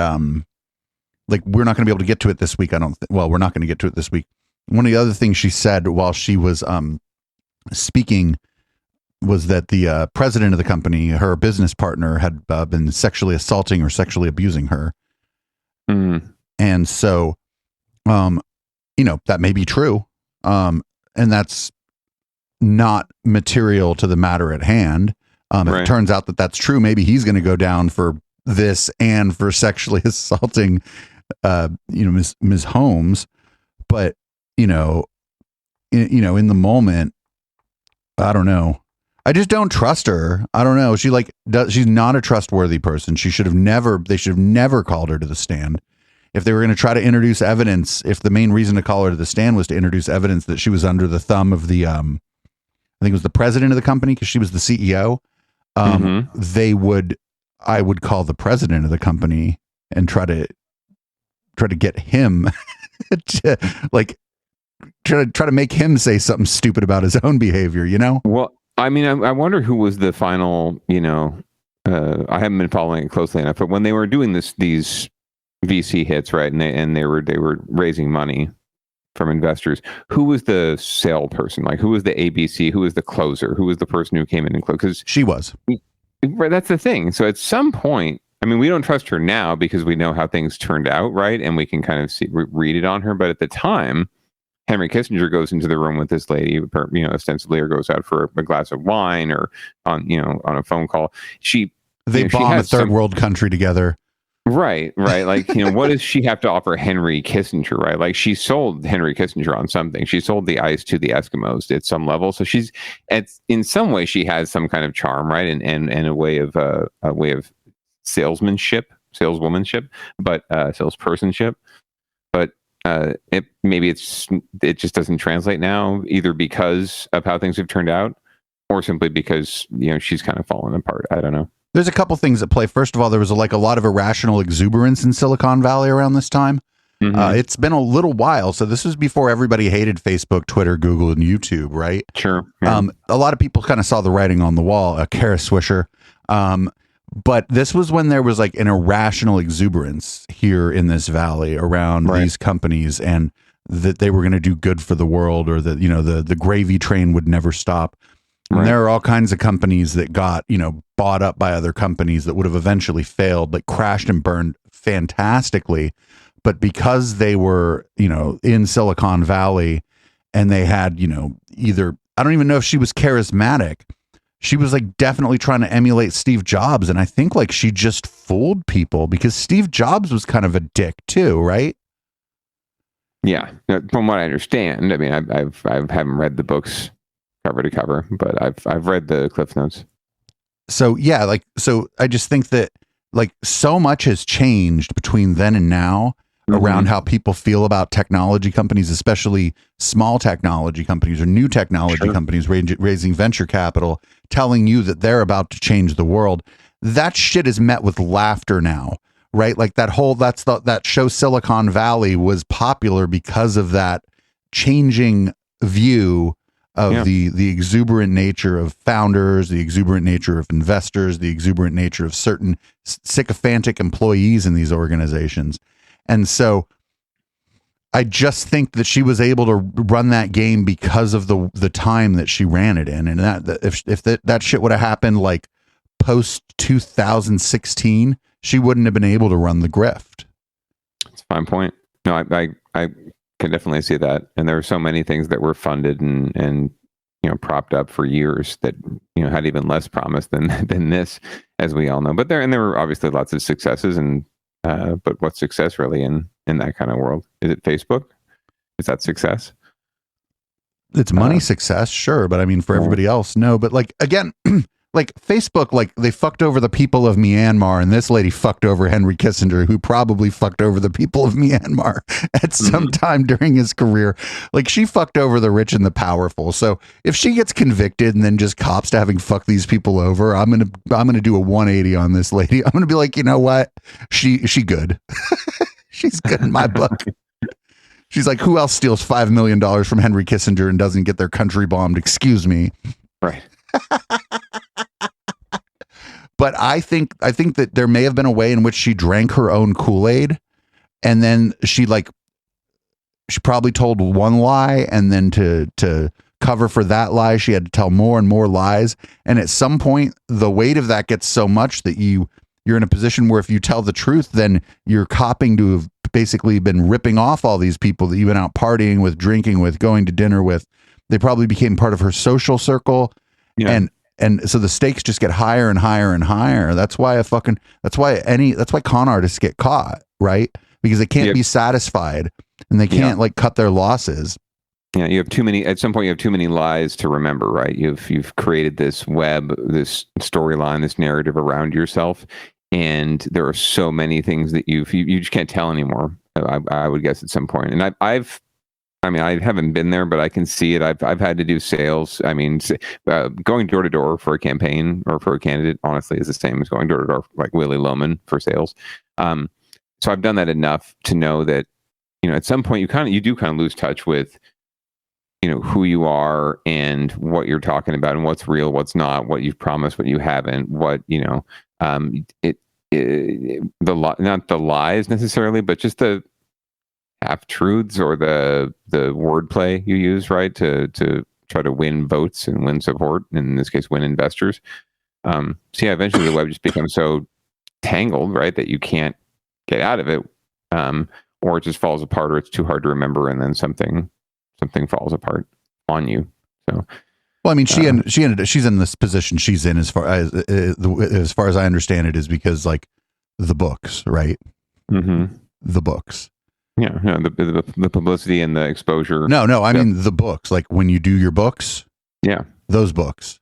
like we're not going to be able to get to it this week. Well, we're not going to get to it this week. One of the other things she said while she was speaking was that the president of the company, her business partner, had been sexually assaulting or sexually abusing her. And so, that may be true. And that's not material to the matter at hand. If it turns out that that's true, maybe he's going to go down for this and for sexually assaulting Ms. Holmes. But in the moment, I don't know, I just don't trust her. I don't know, she's not a trustworthy person. They should have never called her to the stand. If they were going to try to introduce evidence, if the main reason to call her to the stand was to introduce evidence that she was under the thumb of the I think it was the president of the company, because she was the CEO, I would call the president of the company and try to get him to try to make him say something stupid about his own behavior, Well, I mean, I wonder who was the final, I haven't been following it closely enough, but when they were doing these VC hits, right, and they were raising money from investors, who was the salesperson? Like, who was the ABC? Who was the closer? Who was the person who came in and closed? Because she was. Right, that's the thing. So at some point, I mean, we don't trust her now because we know how things turned out, right? And we can kind of read it on her. But at the time, Henry Kissinger goes into the room with this lady, ostensibly, or goes out for a glass of wine or on a phone call. They bomb a third world country together. Right. Like, what does she have to offer Henry Kissinger, right? Like, she sold Henry Kissinger on something. She sold the ice to the Eskimos at some level. So in some way, she has some kind of charm, right? And a way of saleswomanship, but salespersonship. But it just doesn't translate now, either because of how things have turned out, or simply because she's kind of fallen apart. I don't know. There's a couple things at play. First of all, there was a lot of irrational exuberance in Silicon Valley around this time. It's been a little while. So this was before everybody hated Facebook, Twitter, Google, and YouTube, right? Sure. Yeah. A lot of people kind of saw the writing on the wall, Kara Swisher. But this was when there was like an irrational exuberance here in this valley around these companies, and that they were going to do good for the world, or that, the gravy train would never stop. And there are all kinds of companies that got, bought up by other companies that would have eventually failed, like crashed and burned fantastically. But because they were, in Silicon Valley, and they had, either, I don't even know if she was charismatic. She was like definitely trying to emulate Steve Jobs. And I think like she just fooled people, because Steve Jobs was kind of a dick too, right? Yeah. From what I understand, I mean, I haven't read the books cover to cover, but I've read the Cliff Notes. So yeah, so I just think that so much has changed between then and now around how people feel about technology companies, especially small technology companies or new technology companies raising venture capital, telling you that they're about to change the world. That shit is met with laughter now, right? Like that show Silicon Valley was popular because of that changing view of the exuberant nature of founders, the exuberant nature of investors, the exuberant nature of certain sycophantic employees in these organizations. And so I just think that she was able to run that game because of the time that she ran it in. And that if that shit would have happened like post 2016, she wouldn't have been able to run the grift. That's a fine point. No, I can definitely see that. And there are so many things that were funded and propped up for years that had even less promise than this, as we all know. But there were obviously lots of successes, and but what's success really in that kind of world? Is it Facebook? Is that success? It's money success, sure, but I mean for everybody else, no. But like again. Like Facebook, like they fucked over the people of Myanmar, and this lady fucked over Henry Kissinger, who probably fucked over the people of Myanmar at some time during his career. Like she fucked over the rich and the powerful. So if she gets convicted and then just cops to having fucked these people over, I'm gonna do a 180 on this lady. I'm gonna be like, you know what? She good. She's good in my book. She's like, who else steals $5 million from Henry Kissinger and doesn't get their country bombed? Excuse me. Right. But I think that there may have been a way in which she drank her own Kool-Aid, and then she probably told one lie, and then to cover for that lie, she had to tell more and more lies. And at some point, the weight of that gets so much that you're in a position where if you tell the truth, then you're copping to have basically been ripping off all these people that you've been out partying with, drinking with, going to dinner with. They probably became part of her social circle. Yeah. And so the stakes just get higher and higher and higher. That's why con artists get caught, right? Because they can't be satisfied and they can't like cut their losses. Yeah, you have too many. At some point, you have too many lies to remember, right? You've created this web, this storyline, this narrative around yourself, and there are so many things that you just can't tell anymore. I would guess at some point, and I haven't been there, but I can see it. I've had to do sales. I mean, going door to door for a campaign or for a candidate, honestly, is the same as going door to door like Willy Loman for sales. So I've done that enough to know that, at some point you do lose touch with, who you are and what you're talking about and what's real, what's not, what you've promised, what you haven't, not the lies necessarily, but just the half-truths or the wordplay you use, right, to try to win votes and win support, and in this case win investors. Eventually the web just becomes so tangled, right, that you can't get out of it, or it just falls apart, or it's too hard to remember, and then something falls apart on you. So well, I mean, she's in this position she's in as far as I understand it is because like the books, right? Mm-hmm. The books. Yeah, the publicity and the exposure. No, I mean the books. Like when you do your books. Yeah, those books.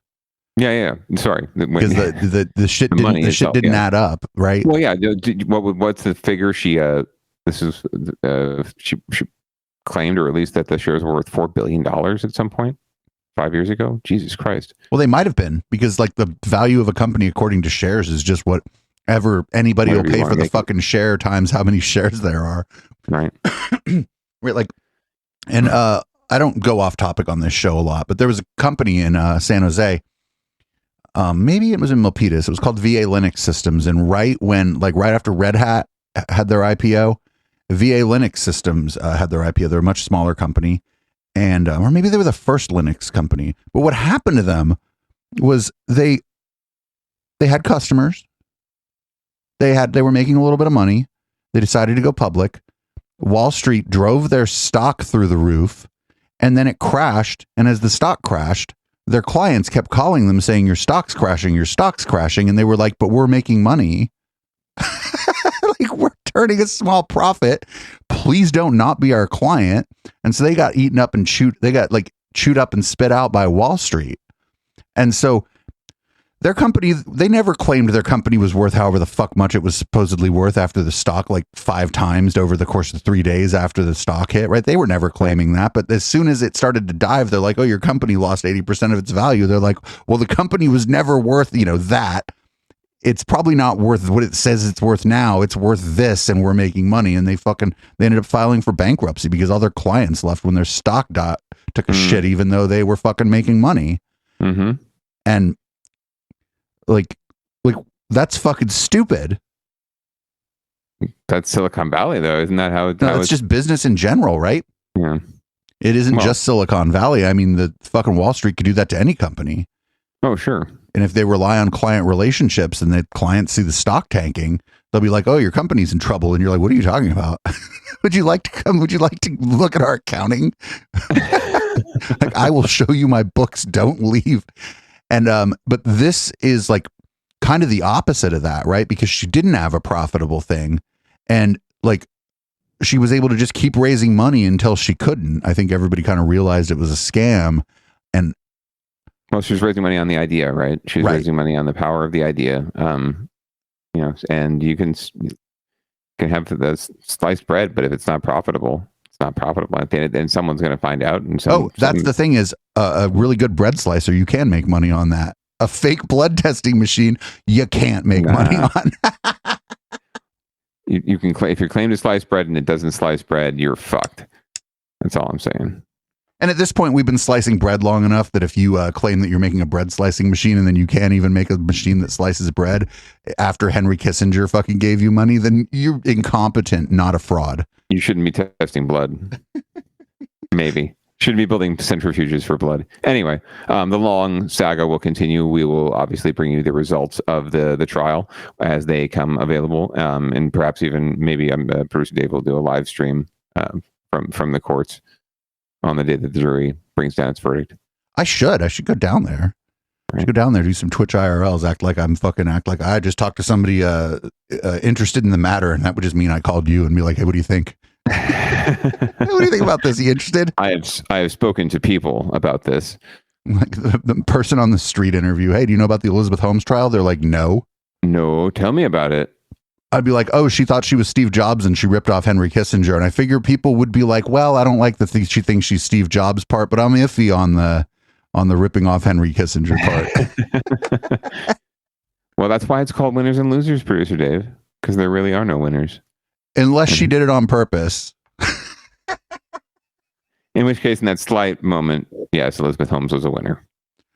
Yeah. Sorry, because the shit didn't add up, right? Well, yeah. What's the figure she claimed, or at least that the shares were worth $4 billion at some point 5 years ago? Jesus Christ. Well, they might have been, because like the value of a company according to shares is just whatever anybody will pay for the fucking share times how many shares there are. Right. Right. Like, and I don't go off topic on this show a lot, but there was a company in San Jose. Maybe it was in Milpitas. It was called VA Linux Systems. And right after Red Hat had their IPO, VA Linux Systems had their IPO. They're a much smaller company. And, or maybe they were the first Linux company. But what happened to them was they had customers. They were making a little bit of money. They decided to go public. Wall Street drove their stock through the roof, and then it crashed. And as the stock crashed, their clients kept calling them saying, your stock's crashing. And they were like, but we're making money. Like, we're turning a small profit. Please don't not be our client. And so they got eaten up and chewed up and spit out by Wall Street. And so their company, they never claimed their company was worth however the fuck much it was supposedly worth after the stock, like 5 times over the course of 3 days after the stock hit, right? They were never claiming that. But as soon as it started to dive, they're like, oh, your company lost 80% of its value. They're like, well, the company was never worth, that. it's probably not worth what it says it's worth now. It's worth this, and we're making money. And they ended up filing for bankruptcy because all their clients left when their stock took a shit, even though they were fucking making money. Mm-hmm. And like that's fucking stupid. That's Silicon Valley, though, isn't that how? No, it's just business in general, right? Yeah. It isn't just Silicon Valley. I mean, the fucking Wall Street could do that to any company. Oh, sure. And if they rely on client relationships and the clients see the stock tanking, they'll be like, "Oh, your company's in trouble," and you're like, "What are you talking about? Would you like to come? Would you like to look at our accounting? Like, I will show you my books. Don't leave." And but this is like kind of the opposite of that, right? Because she didn't have a profitable thing, and like she was able to just keep raising money until she couldn't. I think everybody kind of realized it was a scam, and well, she was raising money on the idea, right? She was raising money on the power of the idea. You know, and you can have the sliced bread, but if it's not profitable, it's not profitable. And someone's going to find out. And that's the thing is a really good bread slicer. You can make money on that. A fake blood testing machine, you can't make money on. You can if you claim to slice bread and it doesn't slice bread, you're fucked. That's all I'm saying. And at this point, we've been slicing bread long enough that if you claim that you're making a bread slicing machine and then you can't even make a machine that slices bread after Henry Kissinger fucking gave you money, then you're incompetent, not a fraud. You shouldn't be testing blood. Maybe. Shouldn't be building centrifuges for blood. Anyway, the long saga will continue. We will obviously bring you the results of the trial as they come available. And perhaps even maybe producer Dave will do a live stream from the courts on the day that the jury brings down its verdict. I should go down there. I should go down there, do some Twitch IRLs, act like I just talked to somebody interested in the matter, and that would just mean I called you and be like, "Hey, what do you think? What do you think about this? Are you interested?" I have spoken to people about this. Like the person on the street interview. "Hey, do you know about the Elizabeth Holmes trial?" They're like, "No." "No, tell me about it." I'd be like, "Oh, she thought she was Steve Jobs and she ripped off Henry Kissinger." And I figure people would be like, "Well, I don't like the thing she thinks she's Steve Jobs part, but I'm iffy on the ripping off Henry Kissinger part." Well, that's why it's called winners and losers, producer Dave, because there really are no winners. Unless she did it on purpose. In which case, in that slight moment, yes, Elizabeth Holmes was a winner.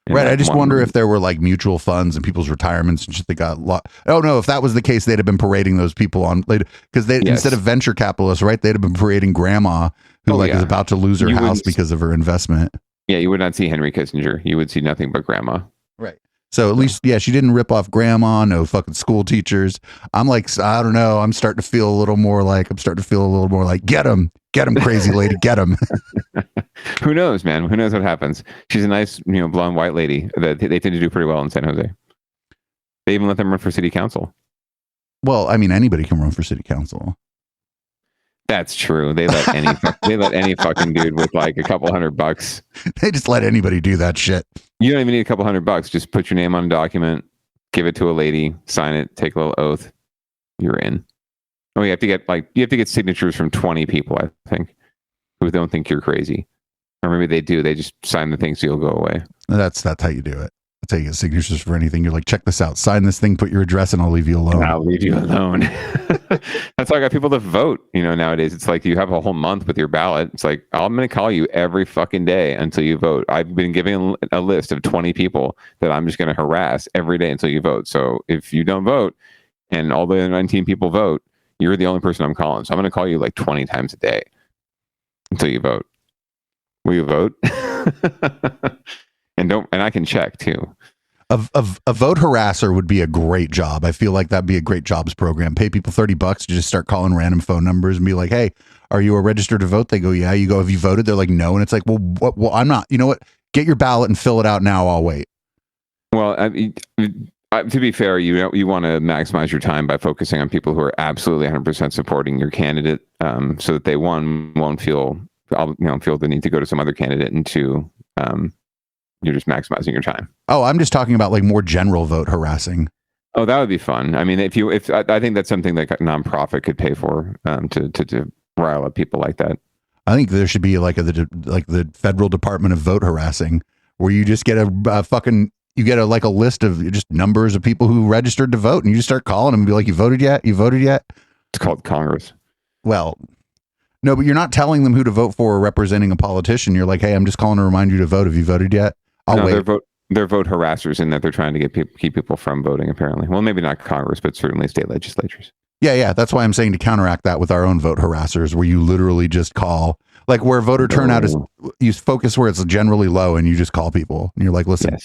Right. I just wonder if there were like mutual funds and people's retirements and shit that got Oh no, if that was the case, they'd have been parading those people on later because instead of venture capitalists, right, they'd have been parading grandma who is about to lose her house because of her investment. Yeah, you would not see Henry Kissinger. You would see nothing but grandma. Right. So at least, she didn't rip off grandma, no fucking school teachers. I'm like, I don't know. I'm starting to feel a little more like, get him, crazy lady, get him. Who knows, man? Who knows what happens? She's a nice, blonde white lady that they tend to do pretty well in San Jose. They even let them run for city council. Well, I mean, anybody can run for city council. That's true. They let any fucking dude with like a couple $100. They just let anybody do that shit. You don't even need a couple $100. Just put your name on a document, give it to a lady, sign it, take a little oath. You're in. Oh, you have to get signatures from 20 people, I think, who don't think you're crazy. Or maybe they do. They just sign the thing so you'll go away. That's how you do it. That's how you get signatures for anything. You're like, check this out. Sign this thing, put your address, and I'll leave you alone. I'll leave you alone. That's how I got people to vote. Nowadays, it's like you have a whole month with your ballot. It's like, I'm going to call you every fucking day until you vote. I've been giving a list of 20 people that I'm just going to harass every day until you vote. So if you don't vote and all the 19 people vote, you're the only person I'm calling. So I'm going to call you like 20 times a day until you vote. Will you vote? And I can check too. A vote harasser would be a great job. I feel like that'd be a great jobs program. Pay people $30 to just start calling random phone numbers and be like, "Hey, are you a registered to vote?" They go, "Yeah." You go, "Have you voted?" They're like, "No." And it's like, well, I'm not. You know what? Get your ballot and fill it out now. I'll wait. Well, to be fair, you want to maximize your time by focusing on people who are absolutely 100% supporting your candidate, so that they won't feel the need to go to some other candidate, and two, you're just maximizing your time. Oh, I'm just talking about like more general vote harassing. Oh, that would be fun. I mean, if I think that's something that a nonprofit could pay for, to rile up people like that. I think there should be like the Federal Department of Vote Harassing, where you just get a fucking you get a list of just numbers of people who registered to vote, and you just start calling them and be like, you voted yet? You voted yet? It's called Congress. Well, no, but you're not telling them who to vote for or representing a politician. You're like, hey, I'm just calling to remind you to vote. Have you voted yet? I'll wait. They're vote harassers in that they're trying to keep people from voting, apparently. Well, maybe not Congress, but certainly state legislatures. Yeah. That's why I'm saying to counteract that with our own vote harassers, where you literally just call, like where voter turnout is, you focus where it's generally low and you just call people. And you're like, listen,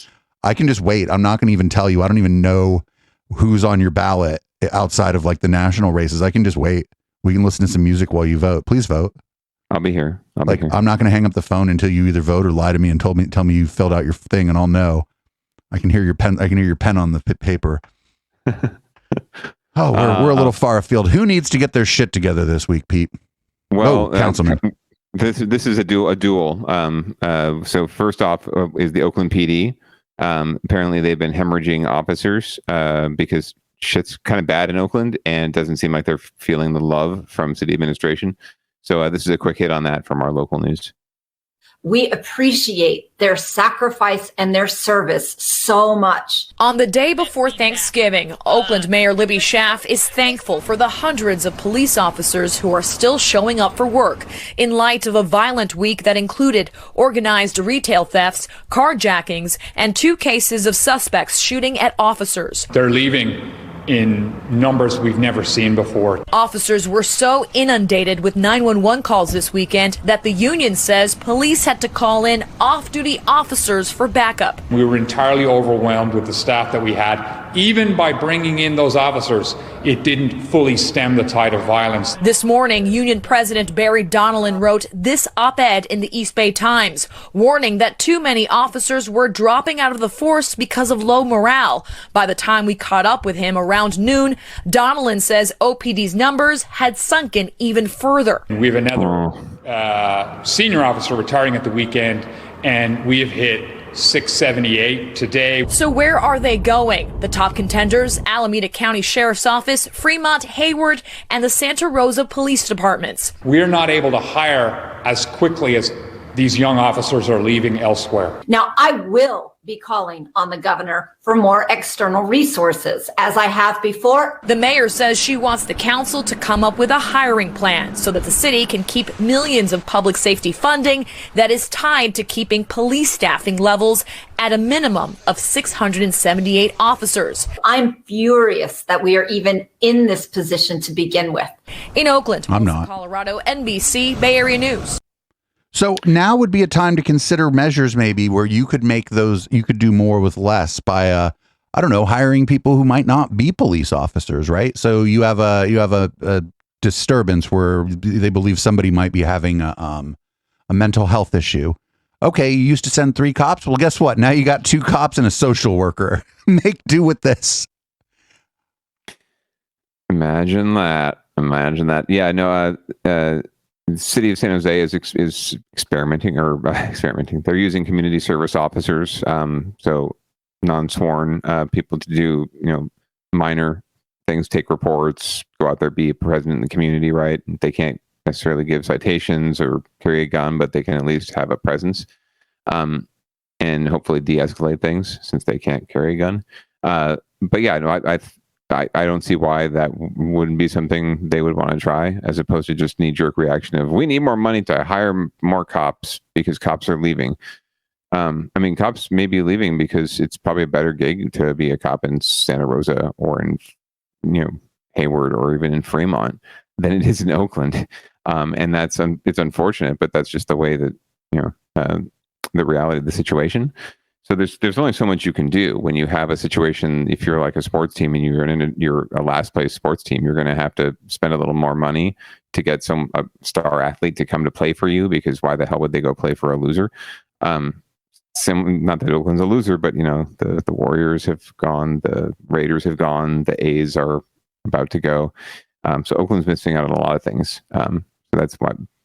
I can just wait. I'm not going to even tell you. I don't even know who's on your ballot outside of like the national races. I can just wait. We can listen to some music while you vote. Please vote. I'll be here. I'm not going to hang up the phone until you either vote or lie to me and tell me you filled out your thing, and I'll know. I can hear your pen. I can hear your pen on the paper. Oh, we're a little far afield. Who needs to get their shit together this week, Pete? Well, Councilman. This is a duel. So first off is the Oakland PD. Apparently they've been hemorrhaging officers because shit's kind of bad in Oakland, and it doesn't seem like they're feeling the love from city administration. So this is a quick hit on that from our local news. We appreciate their sacrifice and their service so much. On the day before Thanksgiving, Oakland Mayor Libby Schaaf is thankful for the hundreds of police officers who are still showing up for work in light of a violent week that included organized retail thefts, carjackings, and 2 cases of suspects shooting at officers. They're leaving in numbers we've never seen before. Officers were so inundated with 911 calls this weekend that the union says police had to call in off-duty officers for backup. We were entirely overwhelmed with the staff that we had. Even by bringing in those officers, it didn't fully stem the tide of violence. This morning, Union President Barry Donnellan wrote this op-ed in the East Bay Times, warning that too many officers were dropping out of the force because of low morale. By the time we caught up with him around noon, Donnellan says OPD's numbers had sunken even further. We have another senior officer retiring at the weekend, and we have hit 678 today. So where are they going? The top contenders, Alameda County Sheriff's Office, Fremont, Hayward, and the Santa Rosa Police Departments. We're not able to hire as quickly as these young officers are leaving elsewhere. Now, I will be calling on the governor for more external resources, as I have before. The mayor says she wants the council to come up with a hiring plan so that the city can keep millions of public safety funding that is tied to keeping police staffing levels at a minimum of 678 officers. I'm furious that we are even in this position to begin with. In Oakland, I'm not. Colorado, NBC, Bay Area News. So now would be a time to consider measures maybe where you could you could do more with less by, hiring people who might not be police officers, right? So you have a disturbance where they believe somebody might be having a mental health issue. Okay, you used to send 3 cops. Well, guess what? Now you got 2 cops and a social worker. Make do with this. Imagine that. Yeah, no, the city of San Jose is experimenting. They're using community service officers, so non-sworn people to do minor things, take reports, go out there, be a presence in the community. Right? They can't necessarily give citations or carry a gun, but they can at least have a presence, and hopefully de-escalate things since they can't carry a gun. But yeah, no, I don't see why that wouldn't be something they would want to try, as opposed to just knee-jerk reaction of we need more money to hire more cops because cops are leaving. Cops may be leaving because it's probably a better gig to be a cop in Santa Rosa or in Hayward or even in Fremont than it is in Oakland, and that's it's unfortunate, but that's just the way that the reality of the situation. So there's only so much you can do when you have a situation. If you're like a sports team and you're a last place sports team, you're going to have to spend a little more money to get a star athlete to come to play for you, because why the hell would they go play for a loser? Not that Oakland's a loser, but the Warriors have gone, the Raiders have gone, the A's are about to go. So Oakland's missing out on a lot of things. So that's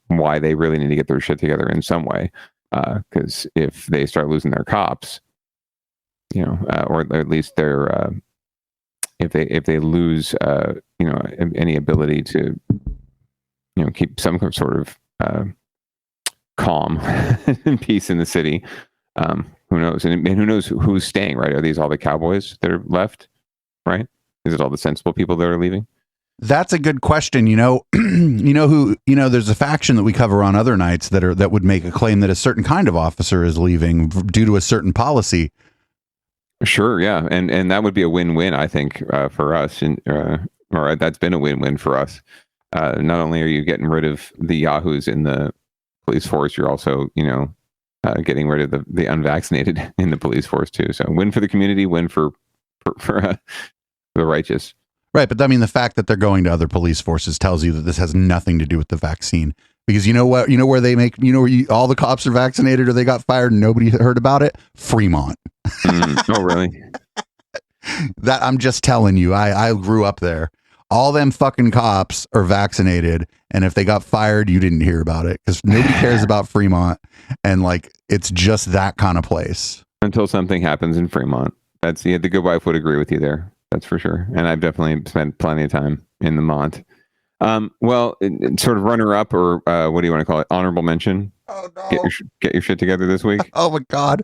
why they really need to get their shit together in some way. Because if they start losing their cops, or at least their, if they lose, any ability to, keep some sort of calm and peace in the city, who knows? And who knows who's staying, right? Are these all the cowboys that are left, right? Is it all the sensible people that are leaving? That's a good question. There's a faction that we cover on other nights that would make a claim that a certain kind of officer is leaving due to a certain policy. Sure, yeah, and that would be a win-win, I think, for us, and or that's been a win-win for us. Not only are you getting rid of the yahoos in the police force, you're also, getting rid of the unvaccinated in the police force too. So win for the community, win for the righteous. Right, but I mean, the fact that they're going to other police forces tells you that this has nothing to do with the vaccine. Because you know what? You know where they make, all the cops are vaccinated or they got fired and nobody heard about it? Fremont. Oh, really? That I'm just telling you. I grew up there. All them fucking cops are vaccinated, and if they got fired, you didn't hear about it because nobody cares about Fremont, and it's just that kind of place. Until something happens in Fremont. The good wife would agree with you there. That's for sure. And I've definitely spent plenty of time in the Mont. Sort of runner-up, or what do you want to call it? Honorable mention. Oh no! Get your shit together this week. Oh my God.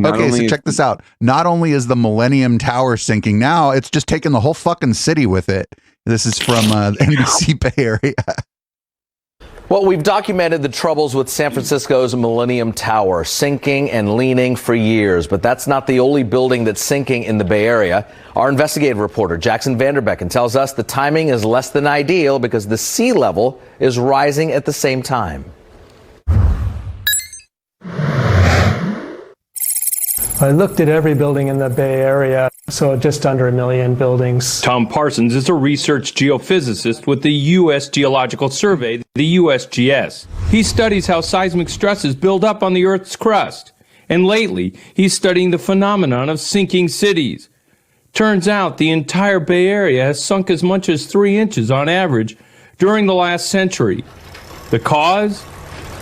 So check this out. Not only is the Millennium Tower sinking, now it's just taking the whole fucking city with it. This is from NBC Bay Area. Well, we've documented the troubles with San Francisco's Millennium Tower, sinking and leaning for years. But that's not the only building that's sinking in the Bay Area. Our investigative reporter, Jackson Vanderbecken, tells us the timing is less than ideal because the sea level is rising at the same time. I looked at every building in the Bay Area, so just under 1 million buildings. Tom Parsons is a research geophysicist with the U.S. Geological Survey, the USGS. He studies how seismic stresses build up on the Earth's crust. And lately, he's studying the phenomenon of sinking cities. Turns out the entire Bay Area has sunk as much as 3 inches on average during the last century. The cause?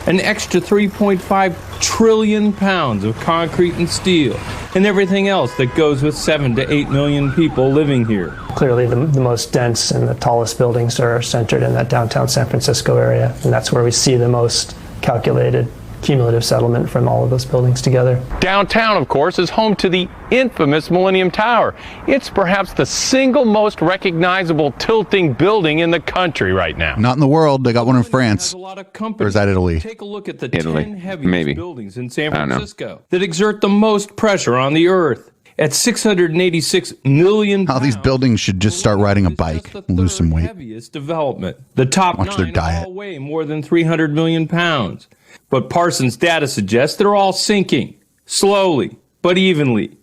An extra 3.5 trillion pounds of concrete and steel, and everything else that goes with 7 to 8 million people living here. Clearly, the most dense and the tallest buildings are centered in that downtown San Francisco area, and that's where we see the most calculated cumulative settlement from all of those buildings together. Downtown, of course, is home to the infamous Millennium Tower. It's perhaps the single most recognizable tilting building in the country right now. Not in the world. They got one in France. Or is that Italy? Take a look at the 10 heaviest buildings in San Francisco that exert the most pressure on the Earth. At 686 million pounds, these buildings should just start riding a bike and lose some weight. Heaviest development. The top 9 all weigh more than 300 million pounds. But Parsons' data suggests they're all sinking, slowly, but evenly.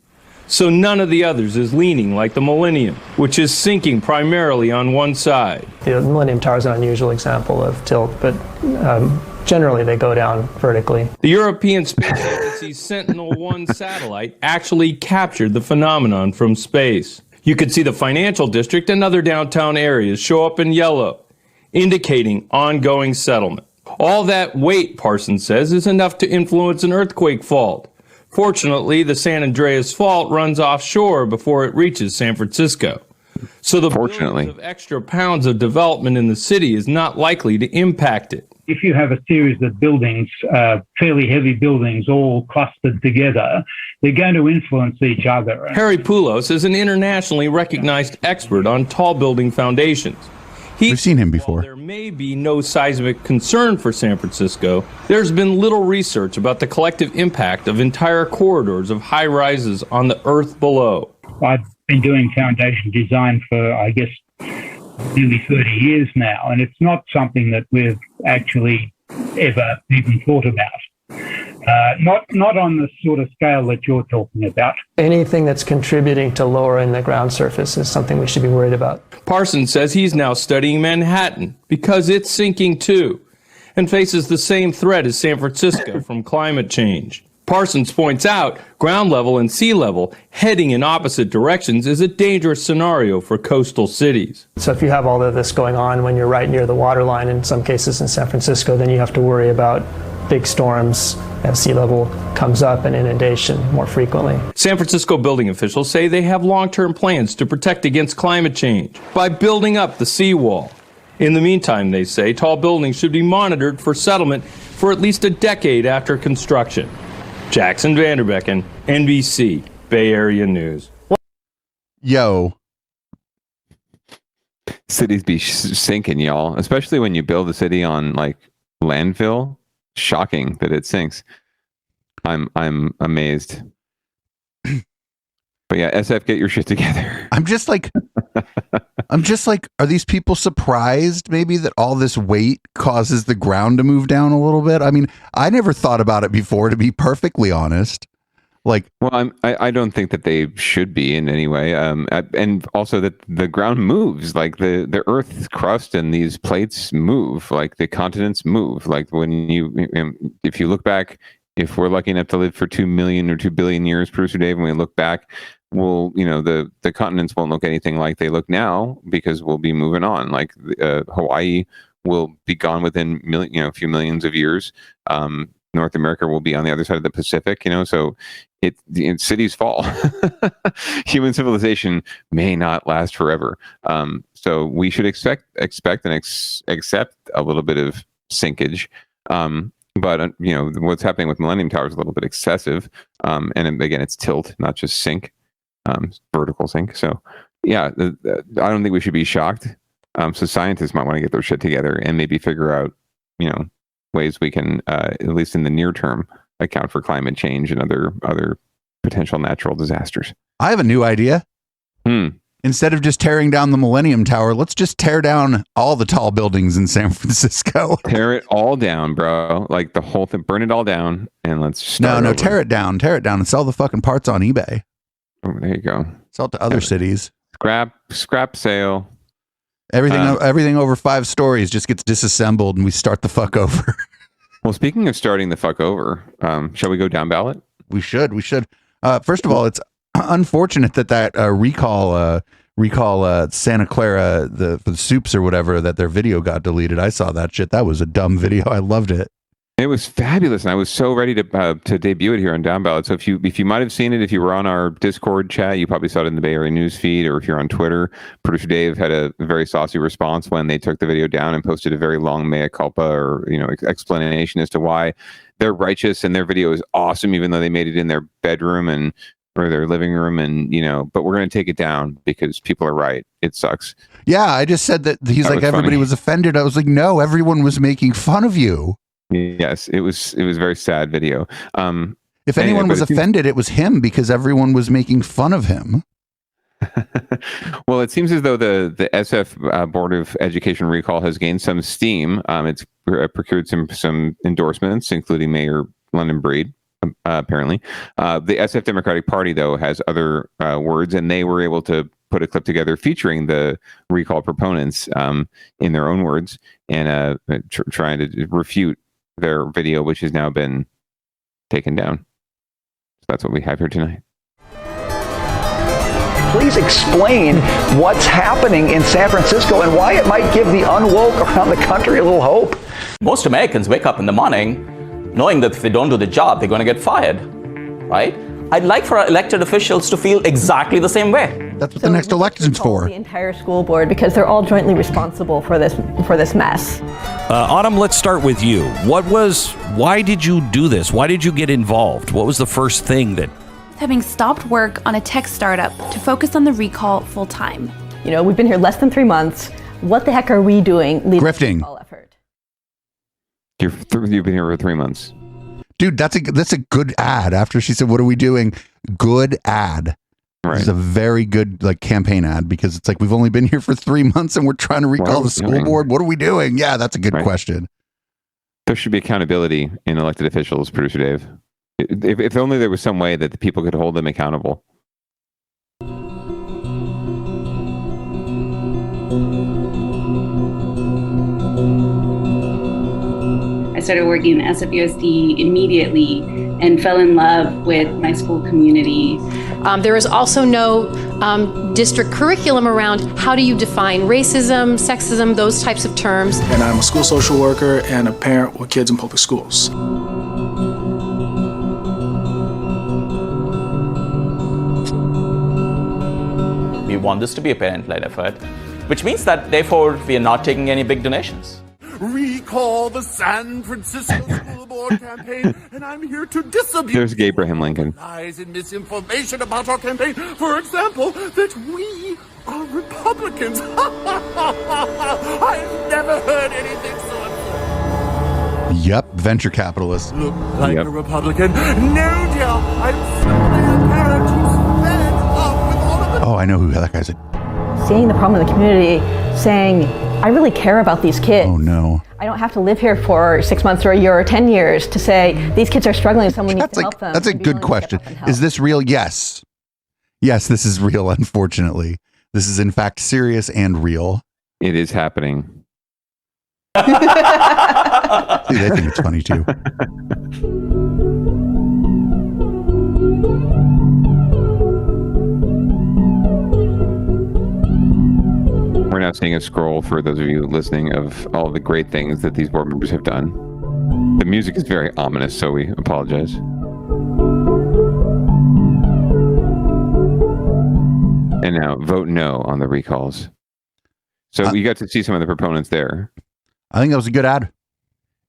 So none of the others is leaning like the Millennium, which is sinking primarily on one side. The Millennium Tower is an unusual example of tilt, but generally they go down vertically. The European Space Agency's Sentinel-1 satellite actually captured the phenomenon from space. You could see the financial district and other downtown areas show up in yellow, indicating ongoing settlement. All that weight, Parsons says, is enough to influence an earthquake fault. Fortunately, the San Andreas Fault runs offshore before it reaches San Francisco. So the billions of extra pounds of development in the city is not likely to impact it. If you have a series of buildings, fairly heavy buildings, all clustered together, they're going to influence each other. Harry Poulos is an internationally recognized expert on tall building foundations. We've seen him before. There may be no seismic concern for San Francisco. There's been little research about the collective impact of entire corridors of high rises on the earth below. I've been doing foundation design for, I guess, nearly 30 years now, and it's not something that we've actually ever even thought about. Not on the sort of scale that you're talking about. Anything that's contributing to lowering the ground surface is something we should be worried about. Parsons says he's now studying Manhattan because it's sinking too and faces the same threat as San Francisco from climate change. Parsons points out ground level and sea level heading in opposite directions is a dangerous scenario for coastal cities. So if you have all of this going on when you're right near the waterline, in some cases in San Francisco, then you have to worry about big storms as sea level comes up and inundation more frequently. San Francisco building officials say they have long-term plans to protect against climate change by building up the seawall. In the meantime, they say, tall buildings should be monitored for settlement for at least a decade after construction. Jackson Vanderbecken, NBC, Bay Area News. Yo. Cities be sinking, y'all. Especially when you build a city on like landfill. Shocking that it sinks. I'm amazed. But yeah, SF, get your shit together. I'm just like, are these people surprised maybe that all this weight causes the ground to move down a little bit? I mean, I never thought about it before, to be perfectly honest. Like, well, I don't think that they should be in any way. And also that the ground moves, like the Earth's crust and these plates move, like the continents move. Like if you look back, if we're lucky enough to live for 2 million or 2 billion years, Producer Dave, and we look back, the continents won't look anything like they look now because we'll be moving on. Like Hawaii will be gone within a few millions of years. North America will be on the other side of the Pacific, so cities fall. Human civilization may not last forever. So we should expect and accept a little bit of sinkage. But what's happening with Millennium Tower is a little bit excessive. And again, it's tilt, not just sink, vertical sink. So yeah, I don't think we should be shocked. So scientists might want to get their shit together and maybe figure out, ways we can, at least in the near term, account for climate change and other potential natural disasters. I have a new idea. Instead of just tearing down the Millennium Tower, let's just tear down all the tall buildings in San Francisco. Tear it all down, bro. Like the whole thing, burn it all down, and let's start over. Tear it down and sell the fucking parts on eBay. Oh, there you go. Sell it to other cities. Scrap sale. Everything over 5 stories just gets disassembled and we start the fuck over. Well, speaking of starting the fuck over, shall we go down ballot? We should. First of all, it's unfortunate that recall Santa Clara, for the soups or whatever, that their video got deleted. I saw that shit. That was a dumb video. I loved it. It was fabulous, and I was so ready to debut it here on Down Ballot. So if you might have seen it, if you were on our Discord chat, you probably saw it in the Bay Area news feed, or if you're on Twitter, Producer Dave had a very saucy response when they took the video down and posted a very long mea culpa or explanation as to why they're righteous and their video is awesome, even though they made it in their bedroom or their living room, and but we're going to take it down because people are right. It sucks. Yeah, I just said that he's like everybody was offended. I was like, no, everyone was making fun of you. Yes, it was a very sad video. If anyone was offended, it was him because everyone was making fun of him. Well, it seems as though the SF Board of Education recall has gained some steam. It's procured some endorsements, including Mayor London Breed. Apparently, the SF Democratic Party, though, has other words, and they were able to put a clip together featuring the recall proponents in their own words and trying to refute their video, which has now been taken down. So that's what we have here tonight. Please explain what's happening in San Francisco and why it might give the unwoke around the country a little hope. Most Americans wake up in the morning knowing that if they don't do the job, they're going to get fired, right? I'd like for our elected officials to feel exactly the same way. That's what the next election's for. The entire school board, because they're all jointly responsible for this mess. Autumn, let's start with you. Why did you do this? Why did you get involved? What was the first thing that... Having stopped work on a tech startup to focus on the recall full time. We've been here less than 3 months. What the heck are we doing? Grifting. All effort. You've been here for 3 months. Dude, that's a good ad. After she said, what are we doing? Good ad. Right. It's a very good campaign ad because it's like, we've only been here for 3 months and we're trying to recall the school board. What are we doing? Yeah, that's a good question. There should be accountability in elected officials, Producer Dave. If only there was some way that the people could hold them accountable. I started working at SFUSD immediately and fell in love with my school community. There is also no district curriculum around how do you define racism, sexism, those types of terms. And I'm a school social worker and a parent with kids in public schools. We want this to be a parent-led effort, which means that, therefore, we are not taking any big donations. Recall recall the San Francisco School Board campaign, and I'm here to disabuse There's Abraham Lincoln. lies and misinformation about our campaign. For example, that we are Republicans. I've never heard anything so absurd. Yep, venture capitalists. Look like a Republican? No, dear. I'm simply a parent who's fed up with all of the... Oh, I know who that guy's. Seeing the problem in the community, saying, I really care about these kids. Oh, no. I don't have to live here for 6 months or a year or 10 years to say these kids are struggling. Someone needs to help them. That's a good question. Is this real? Yes. Yes, this is real, unfortunately. This is, in fact, serious and real. It is happening. See, they think it's funny, too. We're now seeing a scroll, for those of you listening, of all the great things that these board members have done. The music is very ominous, so we apologize. And now vote no on the recalls. So you got to see some of the proponents there. I think that was a good ad.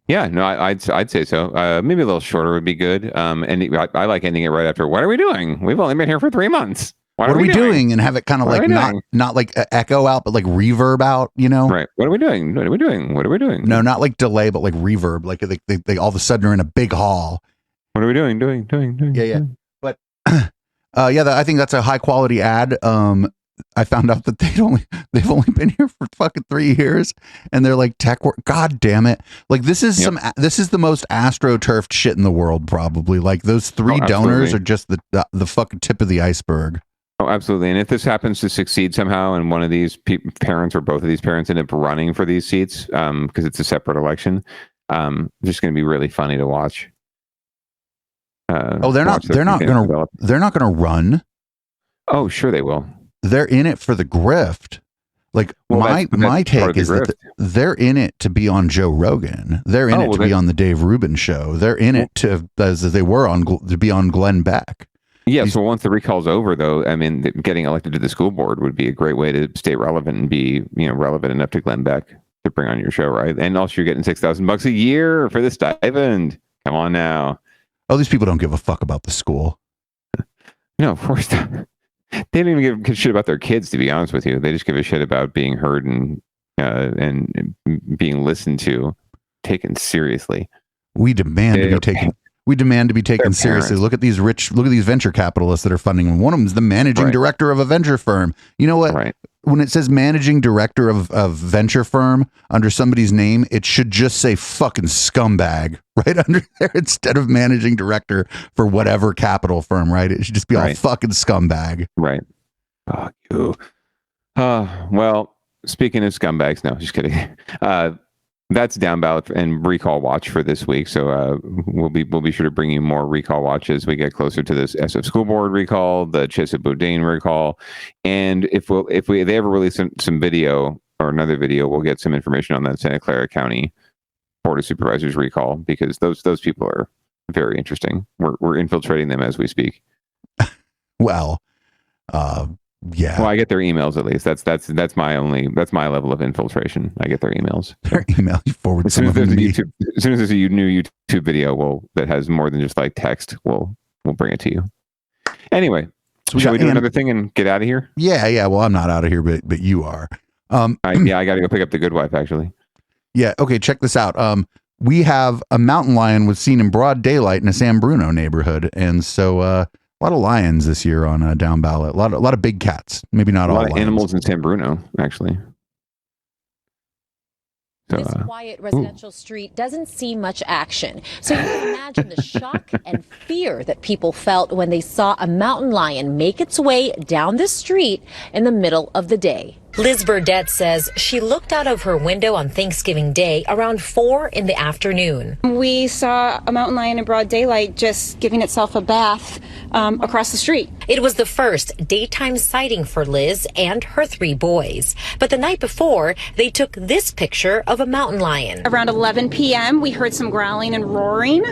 Yeah, no, I'd say so. Maybe a little shorter would be good. And I like ending it right after. What are we doing? We've only been here for 3 months. What are we doing? And have it kind of like not like echo out, but like reverb out, you know? Right. What are we doing? What are we doing? What are we doing? No, not like delay, but like reverb. Like they all of a sudden are in a big hall. What are we doing? Doing. Yeah. But I think that's a high quality ad. I found out that they've only been here for fucking 3 years, and they're like tech work. God damn it! Like this is this is the most astroturfed shit in the world, probably. Like those 3 donors are just the fucking tip of the iceberg. Oh, absolutely. And if this happens to succeed somehow, and one of these parents or both of these parents end up running for these seats, because it's a separate election, just going to be really funny to watch. They're not gonna run. Oh, sure they will. They're in it for the grift. Like my take is that they're in it to be on Joe Rogan. They're in it to be on the Dave Rubin show. They're in it to, as they were to be on Glenn Beck. Yeah. So once the recall's over, though, I mean, getting elected to the school board would be a great way to stay relevant and be, relevant enough to Glenn Beck to bring on your show, right? And also, you're getting $6,000 a year for the stipend. Come on now. Oh, these people don't give a fuck about the school. No, of course not. They don't even give a shit about their kids, to be honest with you. They just give a shit about being heard and being listened to, taken seriously. We demand to be taken. We demand to be taken seriously. Look at these venture capitalists that are funding them. One of them is the managing director of a venture firm. You know what? Right. When it says managing director of venture firm under somebody's name, it should just say fucking scumbag right under there instead of managing director for whatever capital firm, right? It should just be all fucking scumbag. Right. Fuck you. Well, speaking of scumbags, no, just kidding. That's Downballot and Recall Watch for this week. So we'll be sure to bring you more Recall Watch as we get closer to this SF School Board recall, the Chesa Boudin recall, and if they ever release some video or another video, we'll get some information on that Santa Clara County Board of Supervisors recall, because those people are very interesting. We're infiltrating them as we speak. Well, yeah. Well, I get their emails at least. That's my level of infiltration. I get their emails. Their email, you forward some of them to me. As soon as there's a new YouTube video that has more than just like text, we'll bring it to you. Anyway, so shall we do another thing and get out of here? Yeah. Well, I'm not out of here, but you are. I got to go pick up the good wife, actually. Yeah. Okay. Check this out. We have a mountain lion was seen in broad daylight in a San Bruno neighborhood, and so a lot of lions this year on Downballot. A lot of big cats. Maybe not all. A lot of animals in San Bruno, actually. So, this quiet residential street doesn't see much action. So you can imagine the shock and fear that people felt when they saw a mountain lion make its way down the street in the middle of the day. Liz Burdette says she looked out of her window on Thanksgiving Day around 4 in the afternoon. We saw a mountain lion in broad daylight just giving itself a bath across the street. It was the first daytime sighting for Liz and her 3 boys. But the night before, they took this picture of a mountain lion. Around 11 p.m., we heard some growling and roaring.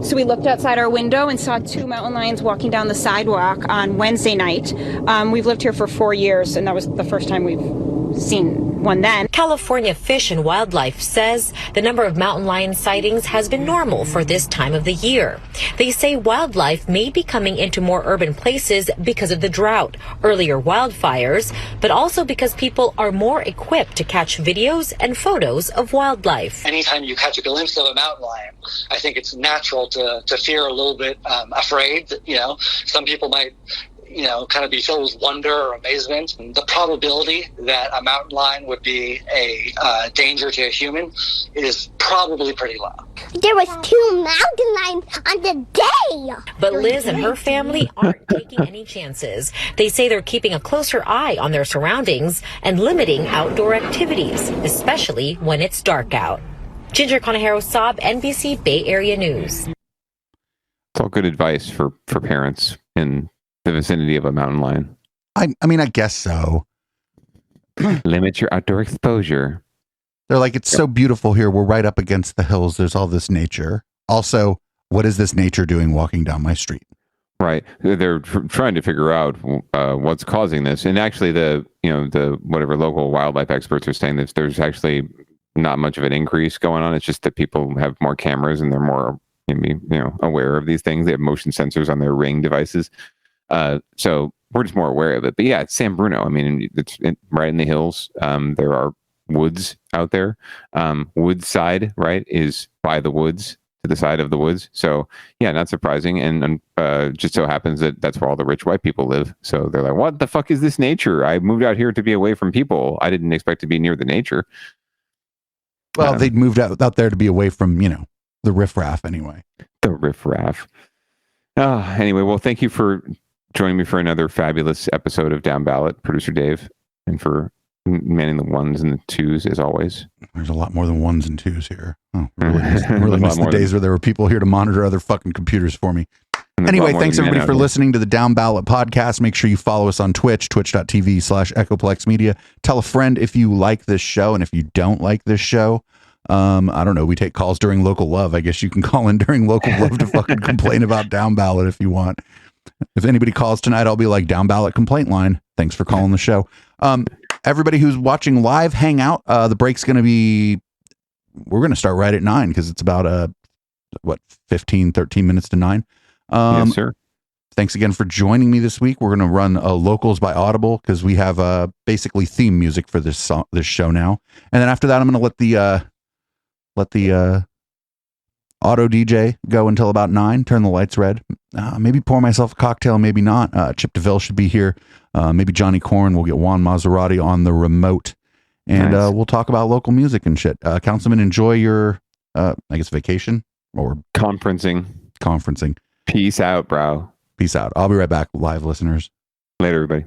So we looked outside our window and saw 2 mountain lions walking down the sidewalk on Wednesday night. We've lived here for 4 years, and that was the first time we've seen one then. California Fish and Wildlife says the number of mountain lion sightings has been normal for this time of the year. They say wildlife may be coming into more urban places because of the drought, earlier wildfires, but also because people are more equipped to catch videos and photos of wildlife. Anytime you catch a glimpse of a mountain lion, I think it's natural to fear a little bit, afraid that, some people might kind of be filled with wonder or amazement. And the probability that a mountain lion would be a danger to a human is probably pretty low. There was 2 mountain lions on the day. But Liz and her family aren't taking any chances. They say they're keeping a closer eye on their surroundings and limiting outdoor activities, especially when it's dark out. Ginger Conejero, Saab, NBC Bay Area News. It's all good advice for parents in the vicinity of a mountain lion. I mean, I guess so. Limit your outdoor exposure. They're like, it's so beautiful here. We're right up against the hills. There's all this nature. Also, what is this nature doing walking down my street? Right. They're trying to figure out what's causing this. And actually, the whatever local wildlife experts are saying that there's actually not much of an increase going on. It's just that people have more cameras and they're more aware of these things. They have motion sensors on their Ring devices. So we're just more aware of it. But yeah, it's San Bruno. I mean, it's right in the hills. There are woods out there. Woodside, right, is by the woods, to the side of the woods. So yeah, not surprising. And just so happens that that's where all the rich white people live. So they're like, what the fuck is this nature? I moved out here to be away from people. I didn't expect to be near the nature. Well, they'd moved out there to be away from, the riffraff anyway. The riffraff. Anyway, well, thank you for joining me for another fabulous episode of Down Ballot, producer Dave, and for manning the ones and the twos as always. There's a lot more than ones and twos here. Oh, really miss the days where there were people here to monitor other fucking computers for me. Anyway, thanks everybody for listening to the Down Ballot podcast. Make sure you follow us on Twitch, twitch.tv/Echoplex Media. Tell a friend if you like this show, and if you don't like this show, I don't know. We take calls during Local Love. I guess you can call in during Local Love to fucking complain about Down Ballot if you want. If anybody calls tonight, I'll be like, Down Ballot complaint line. Thanks for calling the show. Everybody who's watching live, hang out. The break's going to be, we're going to start right at 9 because it's about 13 minutes to 9. Yes, sir. Thanks again for joining me this week. We're going to run Locals by Audible because we have basically theme music for this show now. And then after that, I'm going to let the auto DJ go until about 9, turn the lights red, maybe pour myself a cocktail, maybe not. Chip DeVille should be here. Maybe Johnny Corn. We'll get Juan Maserati on the remote, and nice. We'll talk about local music and shit. Councilman, enjoy your, I guess, vacation or conferencing. Peace out, bro. Peace out. I'll be right back, live listeners. Later, everybody.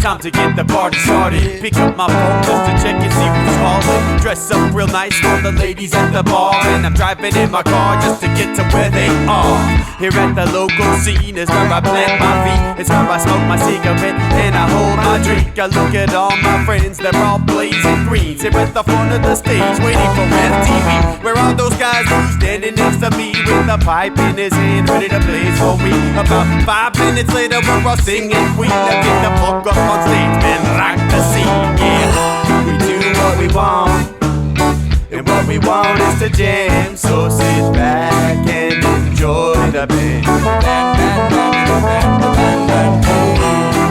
Time to get the party started. Pick up my phone just to check and see who's calling. Dress up real nice for the ladies at the bar, and I'm driving in my car just to get to where they are. Here at the local scene is where I plant my feet. It's where I smoke my cigarette and I hold my drink. I look at all my friends, they're all blazing greens. Here at the front of the stage, waiting for MTV. Where are those guys who's standing next to me with a pipe in his hand, ready to blaze for me? About 5 minutes later, we're all singing Queen. Now get the fuck up on stage and rock the scene, yeah. We do what we want, and what we want is to jam. So sit back and enjoy the band.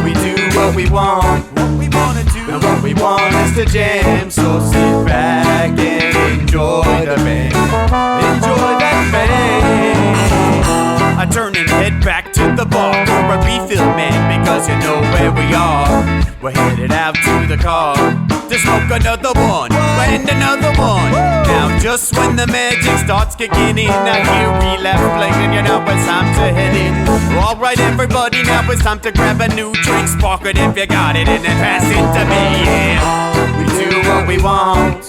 We do what we want, and what we want is to jam. So sit back and enjoy the band. Enjoy that band. I turn and head back to the bar for a refill, man, because you know where we are. We're headed out to the car to smoke another one and another one. Now just when the magic starts kicking in, I hear relapse playing, you know it's time to head in. Alright everybody, now it's time to grab a new drink. Spark it if you got it and then pass it to me, yeah. We do what we want,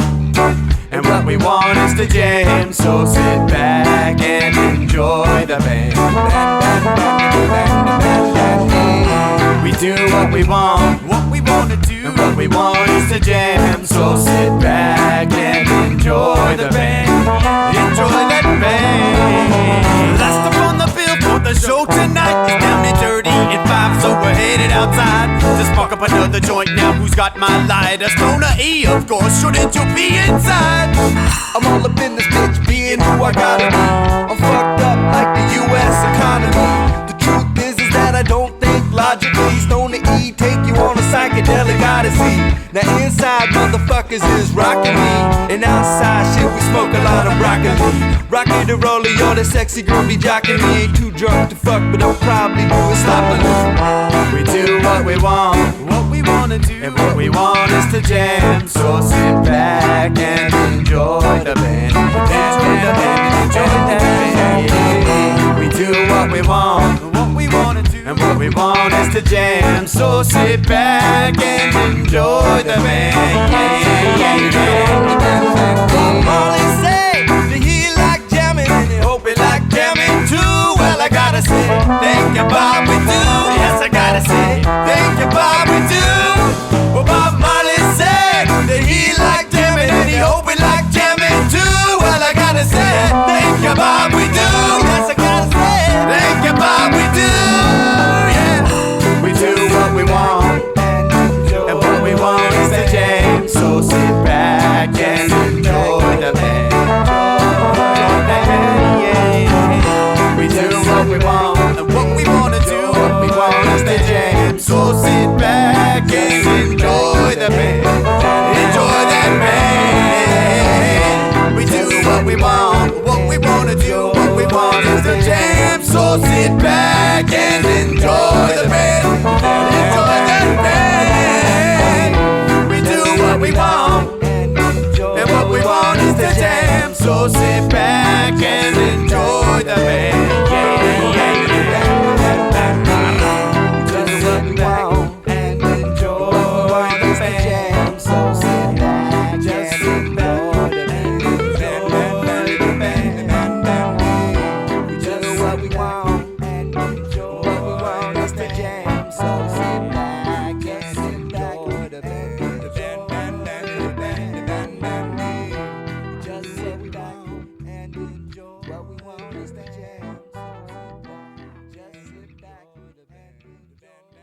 And what we want is to jam, so sit back and enjoy the band. We do what we want to do. And what we want is to jam, so sit back and enjoy the band. Enjoy that band. Last up on the bill for the show tonight is Down and Dirty at 5, so we're headed outside to spark up another joint. Now who's got my lighter? Stoner E, of course, shouldn't you be inside? I'm all up in this bitch, being who I gotta be. I'm fucked up like the U.S. economy. The truth is that I don't think logically. Stoner E take you on a psychedelic odyssey. Now inside motherfuckers is rockin' me, and outside shit we smoke a lot of broccoli. Rocky the roller, yo, that sexy girl be jockin' me. Ain't too drunk to fuck, but I'll probably do it sloppily. We do what we want to do, and what we want is to jam. So sit back and enjoy the band. Enjoy the band, enjoy the band. We do what we want to do, and what we want is to jam. So sit back and enjoy the band. Molly say that he like jamming, and he hope he like jamming too. Well, I gotta say, thank you, Bob, we do. Yes, I gotta say, thank you, Bob, we do.